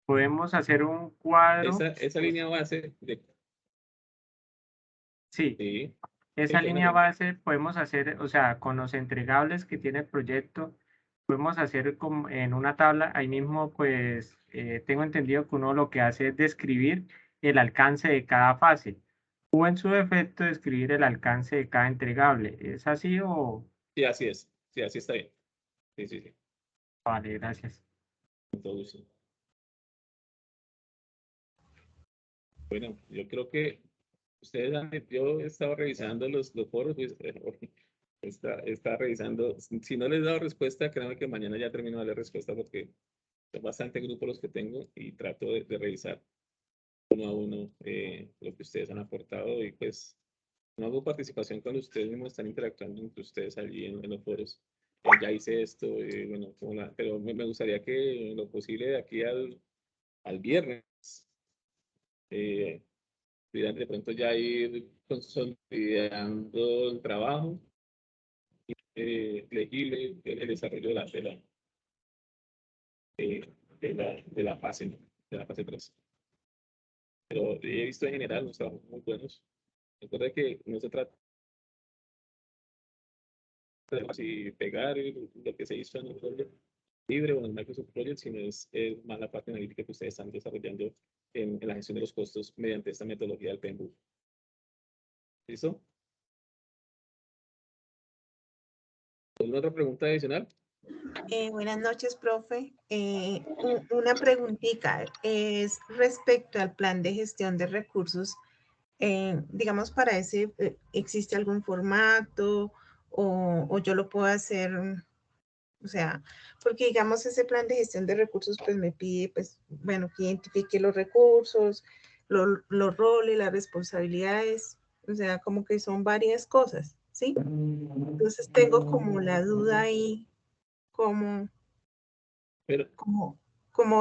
podemos hacer un cuadro. Esa línea base de... Sí, Sí, esa sí, línea base podemos hacer, o sea, con los entregables que tiene el proyecto, podemos hacer como en una tabla, ahí mismo pues tengo entendido que uno lo que hace es describir el alcance de cada fase o en su defecto describir el alcance de cada entregable. ¿Es así o...? sí, así es. Sí, así está bien. Sí, sí, sí. Vale, gracias. Con todo gusto. Bueno, yo creo que ustedes yo he estado revisando los foros, pues, está revisando. Si no les he dado respuesta, créanme que mañana ya termino de darle respuesta porque son bastante grupos los que tengo y trato de revisar uno a uno lo que ustedes han aportado y pues no hago participación cuando ustedes mismos están interactuando entre ustedes allí en los foros. Ya hice esto, bueno, pero me gustaría que en lo posible de aquí al viernes de pronto ya ir consolidando el trabajo legible, el desarrollo de la fase, ¿no? De la fase 3. Pero he visto en general unos trabajos muy buenos. Recuerda que no se trata de si pegar lo que se hizo en el Project libre o en el Microsoft Project, sino es más la parte analítica que ustedes están desarrollando en la gestión de los costos mediante esta metodología del PMBOK. ¿Listo? ¿Alguna otra pregunta adicional? Buenas noches, profe. Una preguntita es respecto al plan de gestión de recursos. Digamos, para ese, ¿existe algún formato o yo lo puedo hacer? O sea, porque digamos ese plan de gestión de recursos pues me pide, pues, bueno, que identifique los recursos, los roles, las responsabilidades, o sea, como que son varias cosas, ¿sí? Entonces tengo como la duda ahí, como Pero,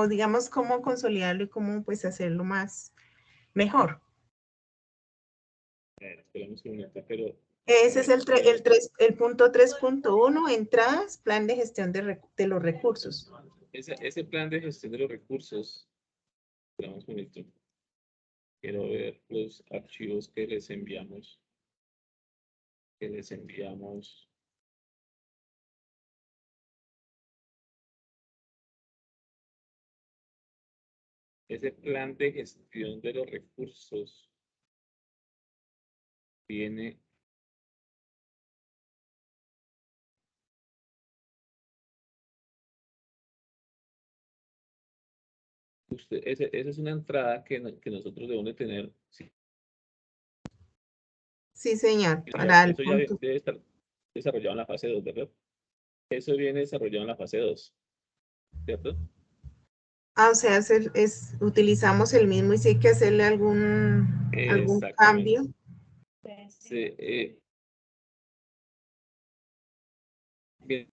digamos, cómo consolidarlo y cómo pues hacerlo más mejor. esperamos un momento, pero Ese es el punto 3.1, entradas, plan de gestión de los recursos. ese plan de gestión de los recursos, esperamos un momento. Quiero ver los archivos que les enviamos. Ese plan de gestión de los recursos viene esa es una entrada que nosotros debemos de tener. Sí, Sí, señor, para el eso ya punto. debe estar desarrollado en la fase 2, ¿verdad? Eso viene desarrollado en la fase 2, ¿cierto? O sea, utilizamos el mismo y si hay que hacerle algún Exactamente. cambio. Sí, bien,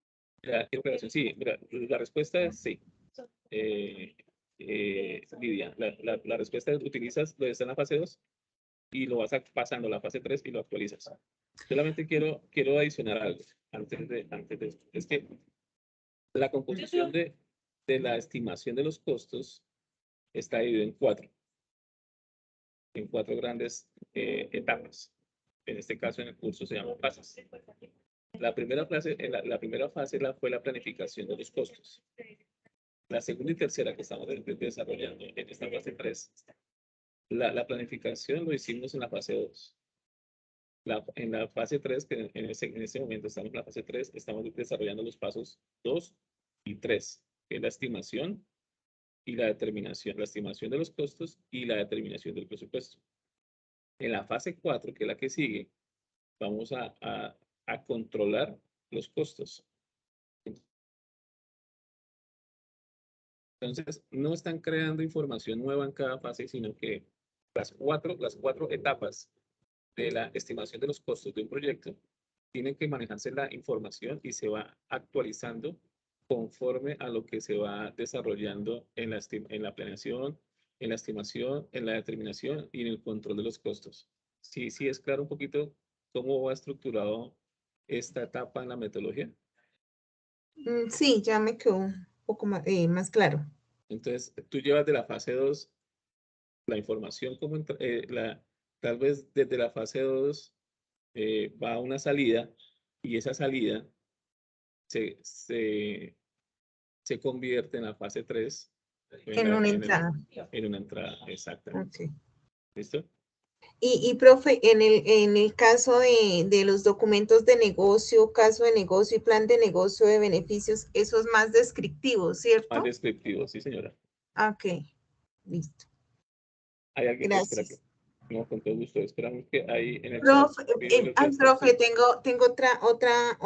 sí, mira, la respuesta es sí. Lidia, la respuesta es utilizas lo que está en la fase 2 y lo vas pasando a la fase 3 y lo actualizas. Solamente quiero adicionar algo antes de esto. Es que la composición de la estimación de los costos está dividida en cuatro grandes etapas. En este caso, en el curso se llama fases. La primera fase, fue la planificación de los costos. La segunda y tercera que estamos desarrollando en esta fase 3, la planificación lo hicimos en la fase 2. En la fase 3, que en ese momento estamos en la fase 3, estamos desarrollando los pasos 2 y 3, que es la estimación y la determinación, la estimación de los costos y la determinación del presupuesto. En la fase 4, que es la que sigue, vamos a controlar los costos. Entonces, no están creando información nueva en cada fase, sino que las cuatro etapas de la estimación de los costos de un proyecto tienen que manejarse la información y se va actualizando conforme a lo que se va desarrollando en la planeación, en la estimación, en la determinación y en el control de los costos. Sí, es claro un poquito cómo va estructurado esta etapa en la metodología. Sí, ya me quedó un poco más claro. Entonces, tú llevas de la fase 2 la información como tal vez desde la fase 2 va a una salida y esa salida se convierte en la fase 3 En una entrada. En una entrada, exactamente. Okay. ¿Listo? Y profe, en el caso de los documentos de negocio, caso de negocio y plan de negocio de beneficios, eso es más descriptivo, ¿cierto? Más descriptivo, sí, señora. Ok, listo. ¿Hay alguien? Gracias. Espera que, no, con todo gusto. Esperamos que ahí en el Profe, chat. profe, tengo otra,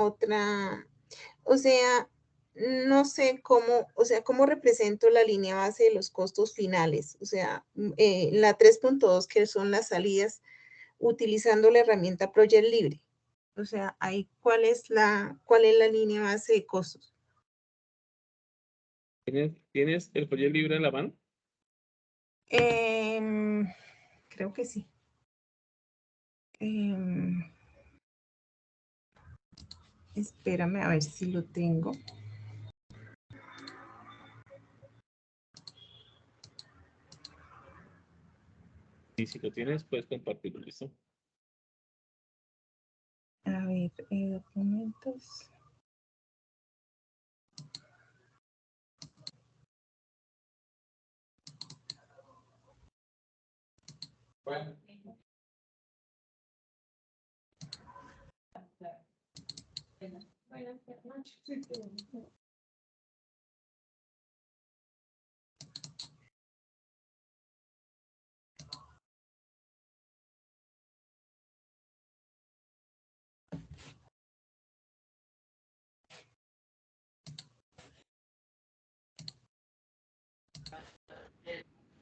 o sea, no sé cómo, o sea, cómo represento la línea base de los costos finales, o sea, la 3.2 que son las salidas utilizando la herramienta Project Libre. O sea, ahí, ¿cuál es la línea base de costos? ¿Tienes el Project Libre en la mano? Creo que sí. Espérame a ver si lo tengo. Y si lo tienes, puedes compartirlo, ¿listo? A ver, documentos. Bueno.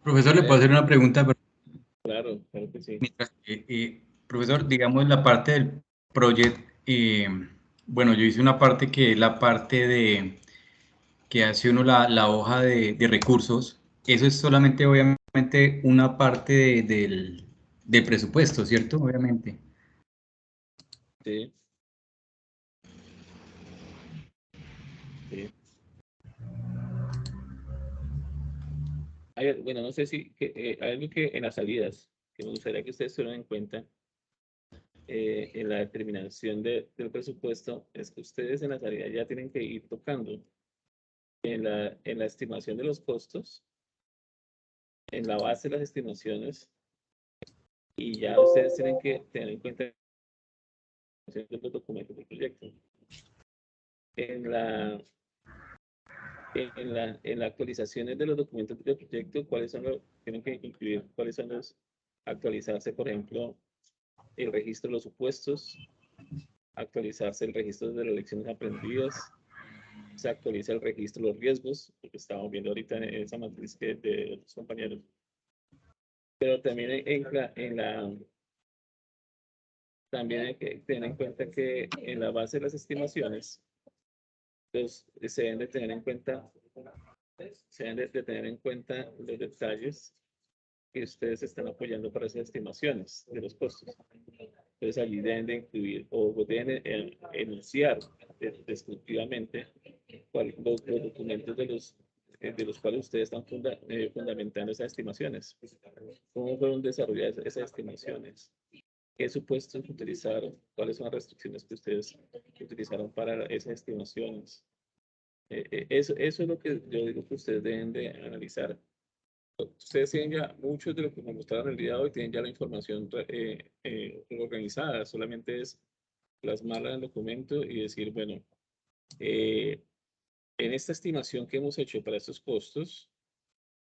Profesor, ¿le puedo hacer una pregunta? Claro, claro que sí. Profesor, digamos la parte del project, bueno, yo hice una parte que es la parte de que hace uno la hoja de recursos. Eso es solamente, obviamente, una parte del presupuesto, ¿cierto? Obviamente. Sí. Sí. Bueno, no sé si hay algo que en las salidas que me gustaría que ustedes tuvieran en cuenta en la determinación del presupuesto es que ustedes en la salida ya tienen que ir tocando en la estimación de los costos, en la base de las estimaciones y ya ustedes tienen que tener en cuenta los documentos del proyecto. En la en la actualizaciones de los documentos del proyecto, cuáles son los, tienen que incluir, cuáles son los, actualizarse, por ejemplo, el registro de los supuestos, actualizarse el registro de las lecciones aprendidas, se actualiza el registro de los riesgos, lo que estamos viendo ahorita en esa matriz de los compañeros. Pero también también hay que tener en cuenta que en la base de las estimaciones, se deben de tener en cuenta, los detalles que ustedes están apoyando para esas estimaciones de los costos. Entonces allí deben de incluir o deben enunciar descriptivamente los documentos de los cuales ustedes están fundamentando esas estimaciones. ¿Cómo fueron desarrolladas esas estimaciones? ¿Qué supuestos utilizaron? ¿Cuáles son las restricciones que ustedes utilizaron para esas estimaciones? Eso es lo que yo digo que ustedes deben de analizar. Ustedes tienen ya, muchos de los que me mostraron el día de hoy, tienen ya la información organizada, solamente es plasmarla en el documento y decir, bueno, en esta estimación que hemos hecho para estos costos,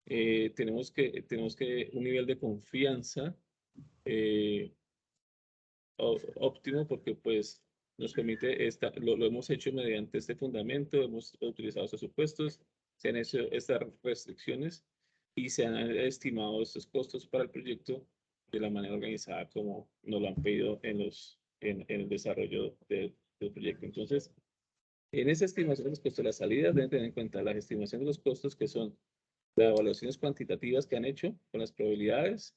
tenemos que un nivel de confianza óptimo porque pues nos permite, lo hemos hecho mediante este fundamento, hemos utilizado estos supuestos, se han hecho estas restricciones y se han estimado estos costos para el proyecto de la manera organizada como nos lo han pedido en el desarrollo del proyecto. Entonces, en esa estimación de los costos, las salidas deben tener en cuenta las estimaciones de los costos que son las evaluaciones cuantitativas que han hecho con las probabilidades,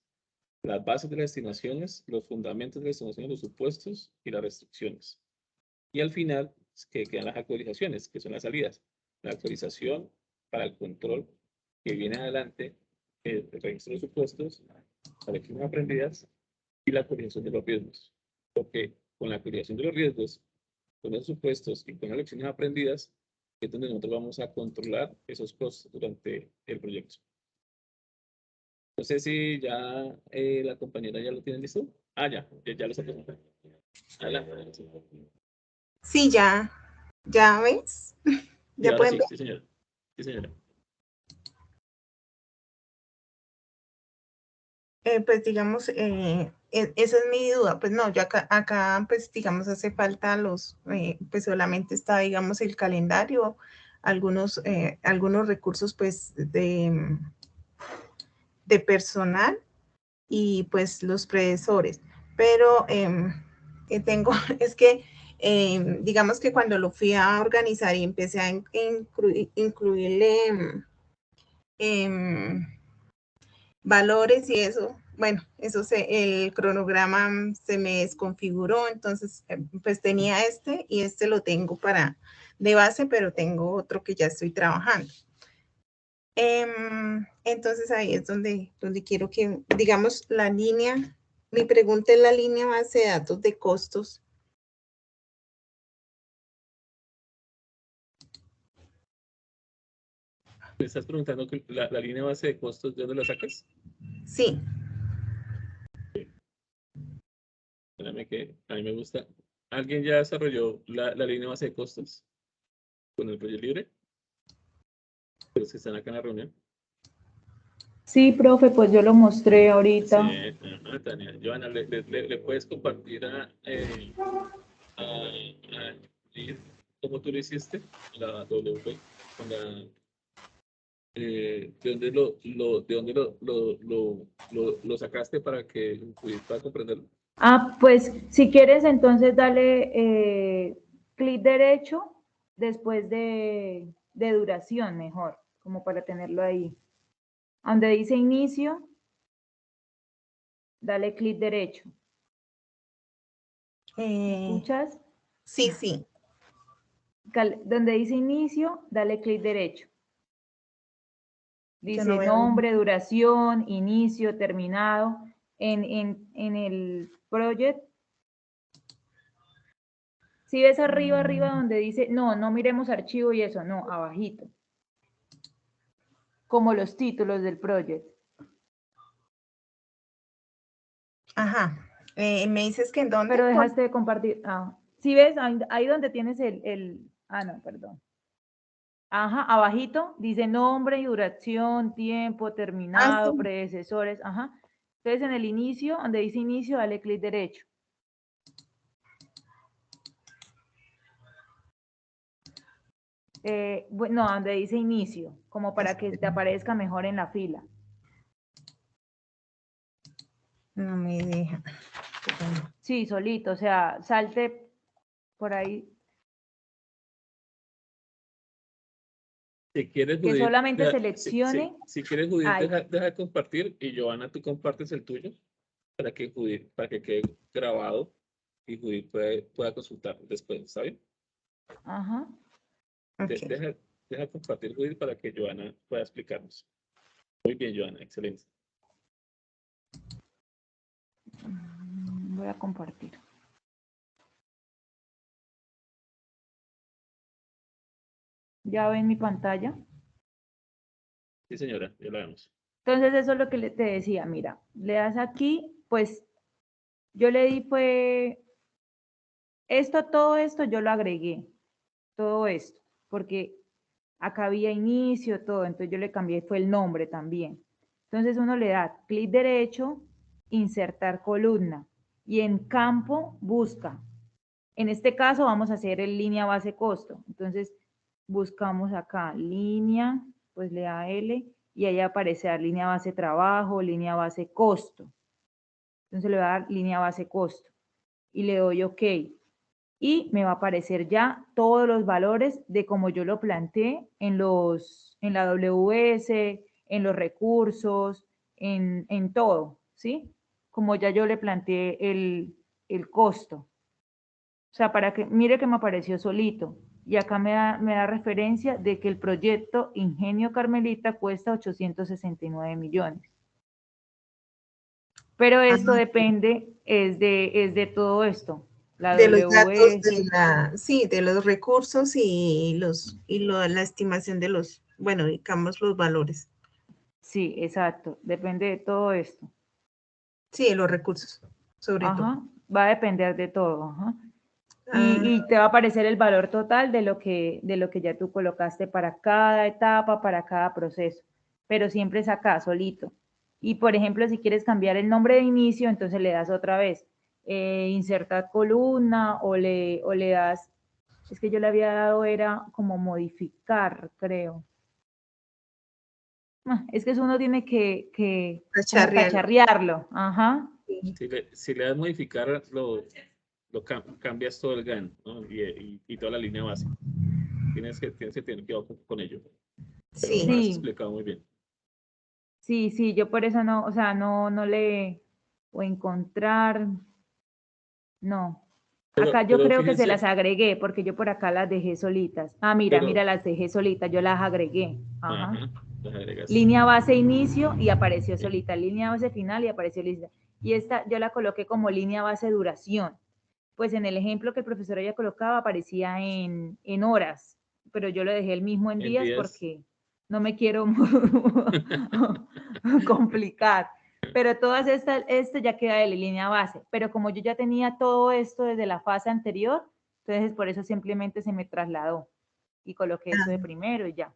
las bases de las estimaciones, los fundamentos de las estimaciones, los supuestos y las restricciones. Y al final, que quedan las actualizaciones, que son las salidas. La actualización para el control que viene adelante, el registro de supuestos, las lecciones aprendidas y la actualización de los riesgos. Porque con la actualización de los riesgos, con los supuestos y con las lecciones aprendidas, es donde nosotros vamos a controlar esos costos durante el proyecto. No sé si ya la compañera ya lo tiene listo. Ah, ya lo saqué. Adelante. Sí, ya ves. Y Ya ahora pueden sí, ver. sí, señora. Sí, señora. Pues digamos, esa es mi duda. Pues no, yo acá pues digamos hace falta pues solamente está digamos el calendario, algunos recursos pues de personal y pues los predecesores. Pero es que digamos que cuando lo fui a organizar y empecé a incluirle valores y eso, bueno, el cronograma se me desconfiguró, entonces pues tenía y lo tengo de base, pero tengo otro que ya estoy trabajando. Entonces ahí es donde quiero que, digamos, mi pregunta es la línea base de datos de costos. ¿Me estás preguntando que la línea base de costos, de dónde la sacas? Sí. Espérame que a mí me gusta. ¿Alguien ya desarrolló la línea base de costos con el proyecto libre? Los que están acá en la reunión. Sí, profe, pues yo lo mostré ahorita. Sí, Tania. Joana, ¿le puedes compartir cómo tú lo hiciste? La W, con la, ¿de dónde lo sacaste para para comprenderlo? Ah, pues si quieres entonces dale clic derecho después de duración, mejor, como para tenerlo ahí. Donde dice inicio, dale clic derecho. ¿Escuchas? Sí, sí. Donde dice inicio, dale clic derecho. Dice no nombre, duración, inicio, terminado. En el project. Si ves arriba donde dice, no miremos archivo y eso, no, abajito. Como los títulos del project. Ajá. Me dices que en dónde. Pero dejaste de compartir. Si ves, ahí donde tienes no, perdón. Ajá, abajito dice nombre y duración, tiempo, terminado, sí. predecesores, ajá. Entonces en el inicio, donde dice inicio, dale clic derecho. Bueno, donde dice inicio, como para que te aparezca mejor en la fila. No me deja. Sí, solito, o sea, salte por ahí. Si quieres, Que Judith, solamente deja- seleccione. si quieres, Judith, Ay. deja de compartir y Joana, tú compartes el tuyo para que quede grabado y Judith pueda consultar después, ¿está bien? Ajá. Ok. Deja compartir, Judith, para que Joana pueda explicarnos. Muy bien, Joana, excelente. Voy a compartir. ¿Ya ven mi pantalla? Sí, señora, ya la vemos. Entonces eso es lo que te decía, mira, le das aquí, pues yo le di fue todo esto yo lo agregué, todo esto, porque acá había inicio, todo, entonces yo le cambié, fue el nombre también. Entonces uno le da clic derecho, insertar columna, y en campo busca. En este caso vamos a hacer el línea base costo. Entonces buscamos acá línea, pues le da L, y ahí aparece línea base trabajo, línea base costo. Entonces le voy a dar línea base costo y le doy OK. Y me va a aparecer ya todos los valores de como yo lo planteé en la WS, en los recursos, en todo, ¿sí? Como ya yo le planteé el costo. O sea, para que mire que me apareció solito. Y acá me da referencia de que el proyecto Ingenio Carmelita cuesta 869 millones. Pero esto depende, es de todo esto. La De los datos WS. de los recursos y la estimación de los, bueno, digamos los valores. Sí, exacto. Depende de todo esto. Sí, de los recursos, sobre todo. Ajá. Va a depender de todo. Ajá. Ah, Y te va a aparecer el valor total de lo que ya tú colocaste para cada etapa, para cada proceso. Pero siempre es acá, solito. Y por ejemplo, si quieres cambiar el nombre de inicio, entonces le das otra vez, insertar columna o le das, es que yo le había dado, era como modificar, creo. Es que eso uno tiene que como cacharrearlo. Ajá. Si le das modificar, cambias todo el GAN, ¿no? y toda la línea base. Tienes que tener cuidado con ello. Pero Sí. lo has explicado muy bien. Sí, yo por eso no, o sea, no le, o encontrar, no. Acá yo Pero creo que se fíjense, las agregué, porque yo por acá las dejé solitas. Ah, mira, las dejé solitas, yo las agregué. Ajá. Las agregas. Línea base inicio y apareció solita, línea base final y apareció lista. Y esta yo la coloqué como línea base duración. Pues en el ejemplo que el profesor ella colocaba aparecía en horas, pero yo lo dejé el mismo en días porque no me quiero complicar. Pero todas estas, ya queda de la línea base. Pero como yo ya tenía todo esto desde la fase anterior, entonces por eso simplemente se me trasladó y coloqué eso de primero y ya.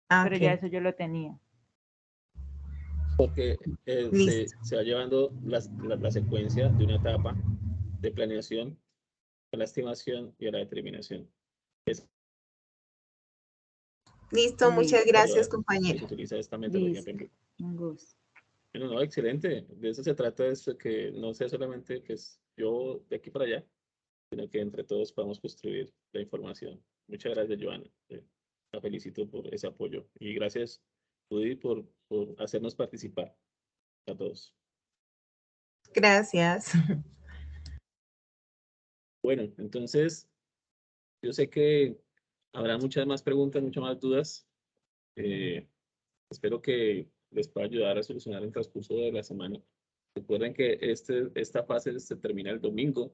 Pero ya eso yo lo tenía. Porque se va llevando la secuencia de una etapa de planeación a la estimación y a la determinación. Listo, muchas gracias, compañero. Se utiliza esta metodología. Un gusto. Bueno, no, excelente. De eso se trata, es que no sea solamente pues, yo de aquí para allá, sino que entre todos podamos construir la información. Muchas gracias, Joana. La felicito por ese apoyo. Y gracias, Judy, por hacernos participar a todos. Gracias. Bueno, entonces, yo sé que habrá muchas más preguntas, muchas más dudas. Espero que les pueda ayudar a solucionar el transcurso de la semana. Recuerden que esta fase se termina el domingo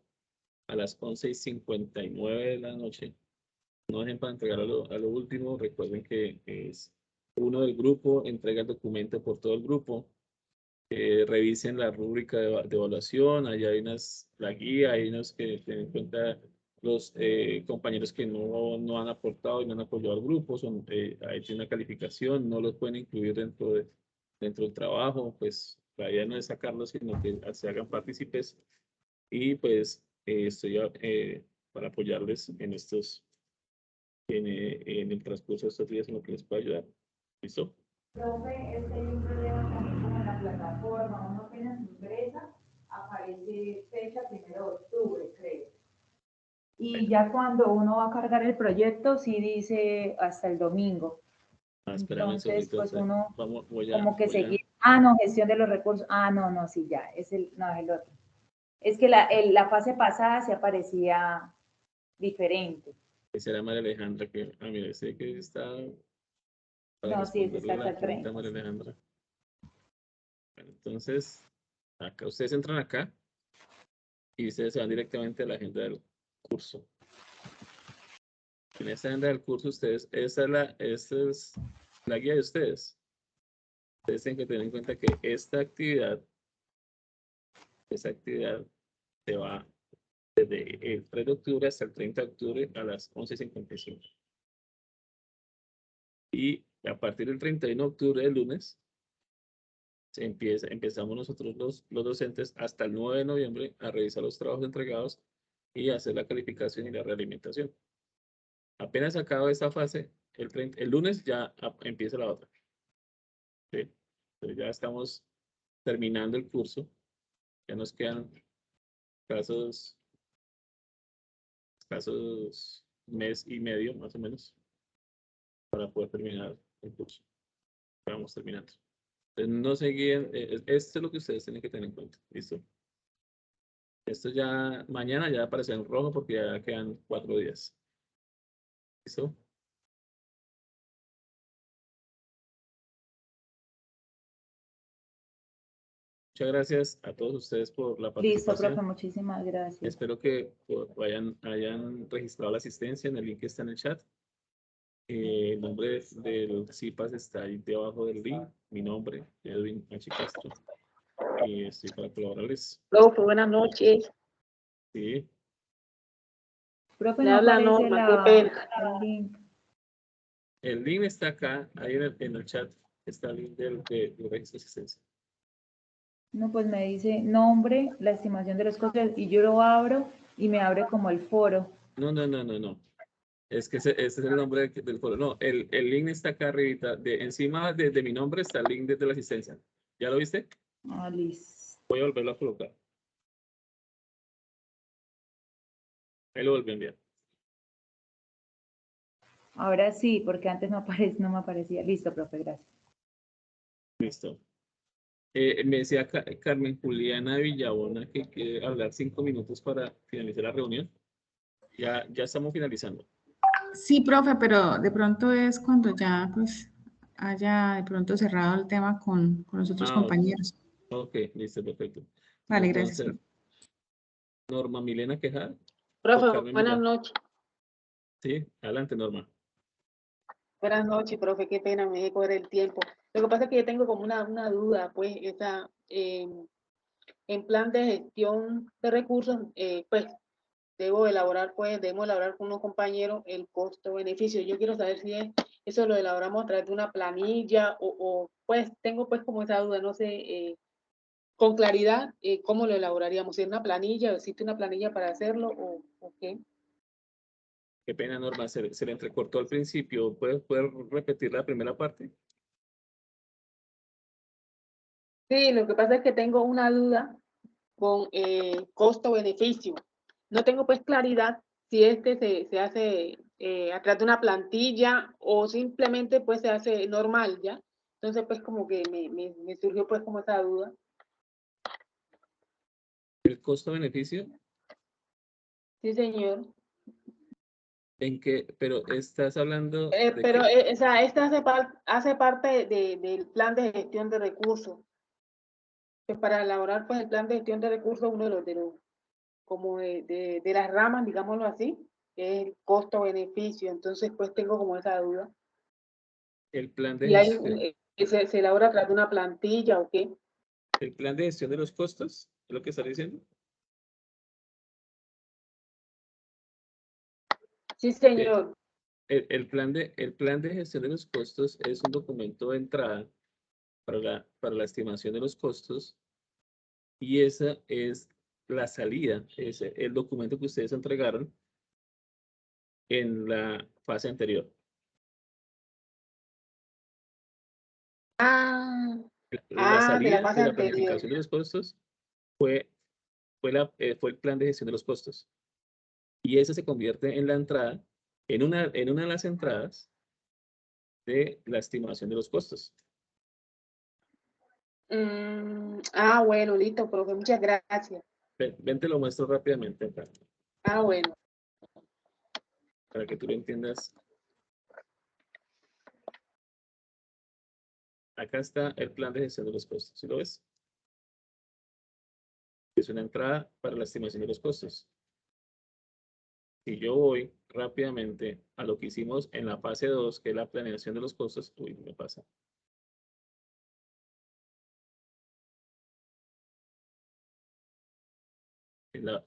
a las 11:59 de la noche. No dejen para entregar a lo último. Recuerden que es uno del grupo, entrega el documento por todo el grupo. Revisen la rúbrica de evaluación. Allá hay la guía, hay unos que tienen en cuenta los compañeros que no han aportado y no han apoyado al grupo, ahí tiene una calificación, no los pueden incluir dentro del trabajo, pues la idea no es sacarlos, sino que se hagan partícipes y pues estoy para apoyarles en en el transcurso de estos días en lo que les pueda ayudar. ¿Listo? Profe, este hay un problema también como en la plataforma, uno apenas ingresa, aparece fecha 1 de octubre, creo. Y ya cuando uno va a cargar el proyecto, sí dice hasta el domingo. Espérame un Entonces, segundito, pues uno como que seguir, no, gestión de los recursos, no, sí, ya, es el otro. Es que la fase pasada se aparecía diferente. Esa era María Alejandra, mira, sé que está para No, sí, responderle está hasta la el pregunta 30. a María Alejandra. Bueno, entonces, acá ustedes entran acá y ustedes se van directamente a la agenda del curso. En esta agenda del curso, esta es la guía de ustedes. Ustedes tienen que tener en cuenta que esa actividad se va desde el 3 de octubre hasta el 30 de octubre a las 11:55. Y a partir del 31 de octubre, el lunes, empezamos nosotros los docentes hasta el 9 de noviembre a revisar los trabajos entregados y hacer la calificación y la realimentación. Apenas acaba esta fase, el lunes ya empieza la otra. ¿Sí? Entonces ya estamos terminando el curso. Ya nos quedan casos mes y medio más o menos para poder terminar el curso. Vamos terminando. Entonces no se guíen, esto es lo que ustedes tienen que tener en cuenta. ¿Listo? Esto ya, mañana ya aparece en rojo porque ya quedan 4 días. ¿Listo? Muchas gracias a todos ustedes por la participación. Listo, profe, muchísimas gracias. Espero que hayan registrado la asistencia en el link que está en el chat. El nombre del CIPAS está ahí debajo del link. Mi nombre, Edwin H. Castro. Y estoy para colaborarles. Profe, buenas noches. Sí. Profe, Le no habla aparece Norma, qué pena. el link. El link está acá, ahí en el chat. Está el link del registro de asistencia. No, pues me dice nombre, la estimación de los costos, y yo lo abro y me abre como el foro. No. Es que ese es el nombre del foro. No, el link está acá arriba. Encima de mi nombre está el link de la asistencia. ¿Ya lo viste? Listo. Voy a volverlo a colocar. Ahí lo volví a enviar. Ahora sí, porque antes no me aparecía. Listo, profe, gracias. Listo. Me decía Carmen Juliana Villabona que quiere hablar 5 minutos para finalizar la reunión. Ya estamos finalizando. Sí, profe, pero de pronto es cuando ya pues haya de pronto cerrado el tema con los otros compañeros. Ok, listo, perfecto. Vale, Entonces, gracias. Norma Milena Quejar. Profe, buenas noches. Sí, adelante, Norma. Buenas noches, profe, qué pena, me dejé correr el tiempo. Lo que pasa es que yo tengo como una duda, pues, en plan de gestión de recursos, pues, debemos elaborar con unos compañeros el costo-beneficio. Yo quiero saber si eso lo elaboramos a través de una planilla o pues, tengo pues como esa duda, no sé, con claridad, cómo lo elaboraríamos, ¿en una planilla? ¿Existe una planilla para hacerlo o qué? Qué pena, Norma, se le entrecortó al principio. ¿Puedes repetir la primera parte? Sí, lo que pasa es que tengo una duda con costo-beneficio. No tengo pues claridad si se hace a través de una plantilla o simplemente pues se hace normal, ¿ya? Entonces pues como que me surgió pues como esa duda. ¿El costo-beneficio? Sí, señor. ¿En qué? Pero estás hablando Pero qué? o sea, esta hace parte del plan de gestión de recursos. Pues para elaborar pues el plan de gestión de recursos, uno de los como de las ramas, digámoslo así, que es el costo-beneficio. Entonces pues tengo como esa duda. El plan de Y hay, gestión. se elabora a través de una plantilla o qué. ¿El plan de gestión de los costos? ¿Es lo que estás diciendo? Sí, señor. El plan de gestión de los costos es un documento de entrada para la estimación de los costos, y esa es la salida, es el documento que ustedes entregaron en la fase anterior. Ah, La de salida la fase de la anterior. planificación de los costos fue el plan de gestión de los costos. Y ese se convierte en la entrada, en una de las entradas de la estimación de los costos. Bueno, listo, profe, muchas gracias. Ven, te lo muestro rápidamente acá, Bueno. para que tú lo entiendas. Acá está el plan de gestión de los costos, ¿sí lo ves? Es una entrada para la estimación de los costos. Si yo voy rápidamente a lo que hicimos en la fase 2, que es la planeación de los costos, uy, me pasa.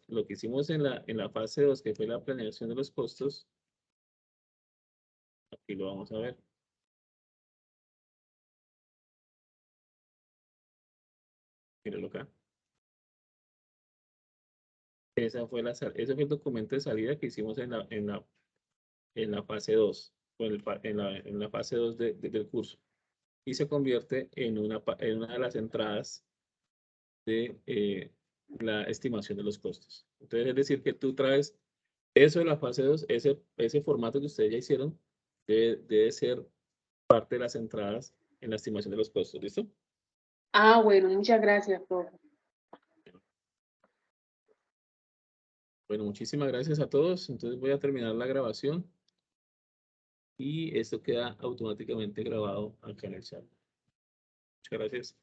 Lo que hicimos en la fase 2, que fue la planeación de los costos, aquí lo vamos a ver. Míralo acá. Ese fue el documento de salida que hicimos en la fase 2, o en la fase 2 del curso. Y se convierte en una de las entradas de la estimación de los costos. Entonces, es decir, que tú traes eso de la fase 2, ese formato que ustedes ya hicieron, debe ser parte de las entradas en la estimación de los costos. ¿Listo? Bueno, muchas gracias, profe. Bueno, muchísimas gracias a todos. Entonces voy a terminar la grabación y esto queda automáticamente grabado acá en el chat. Muchas gracias.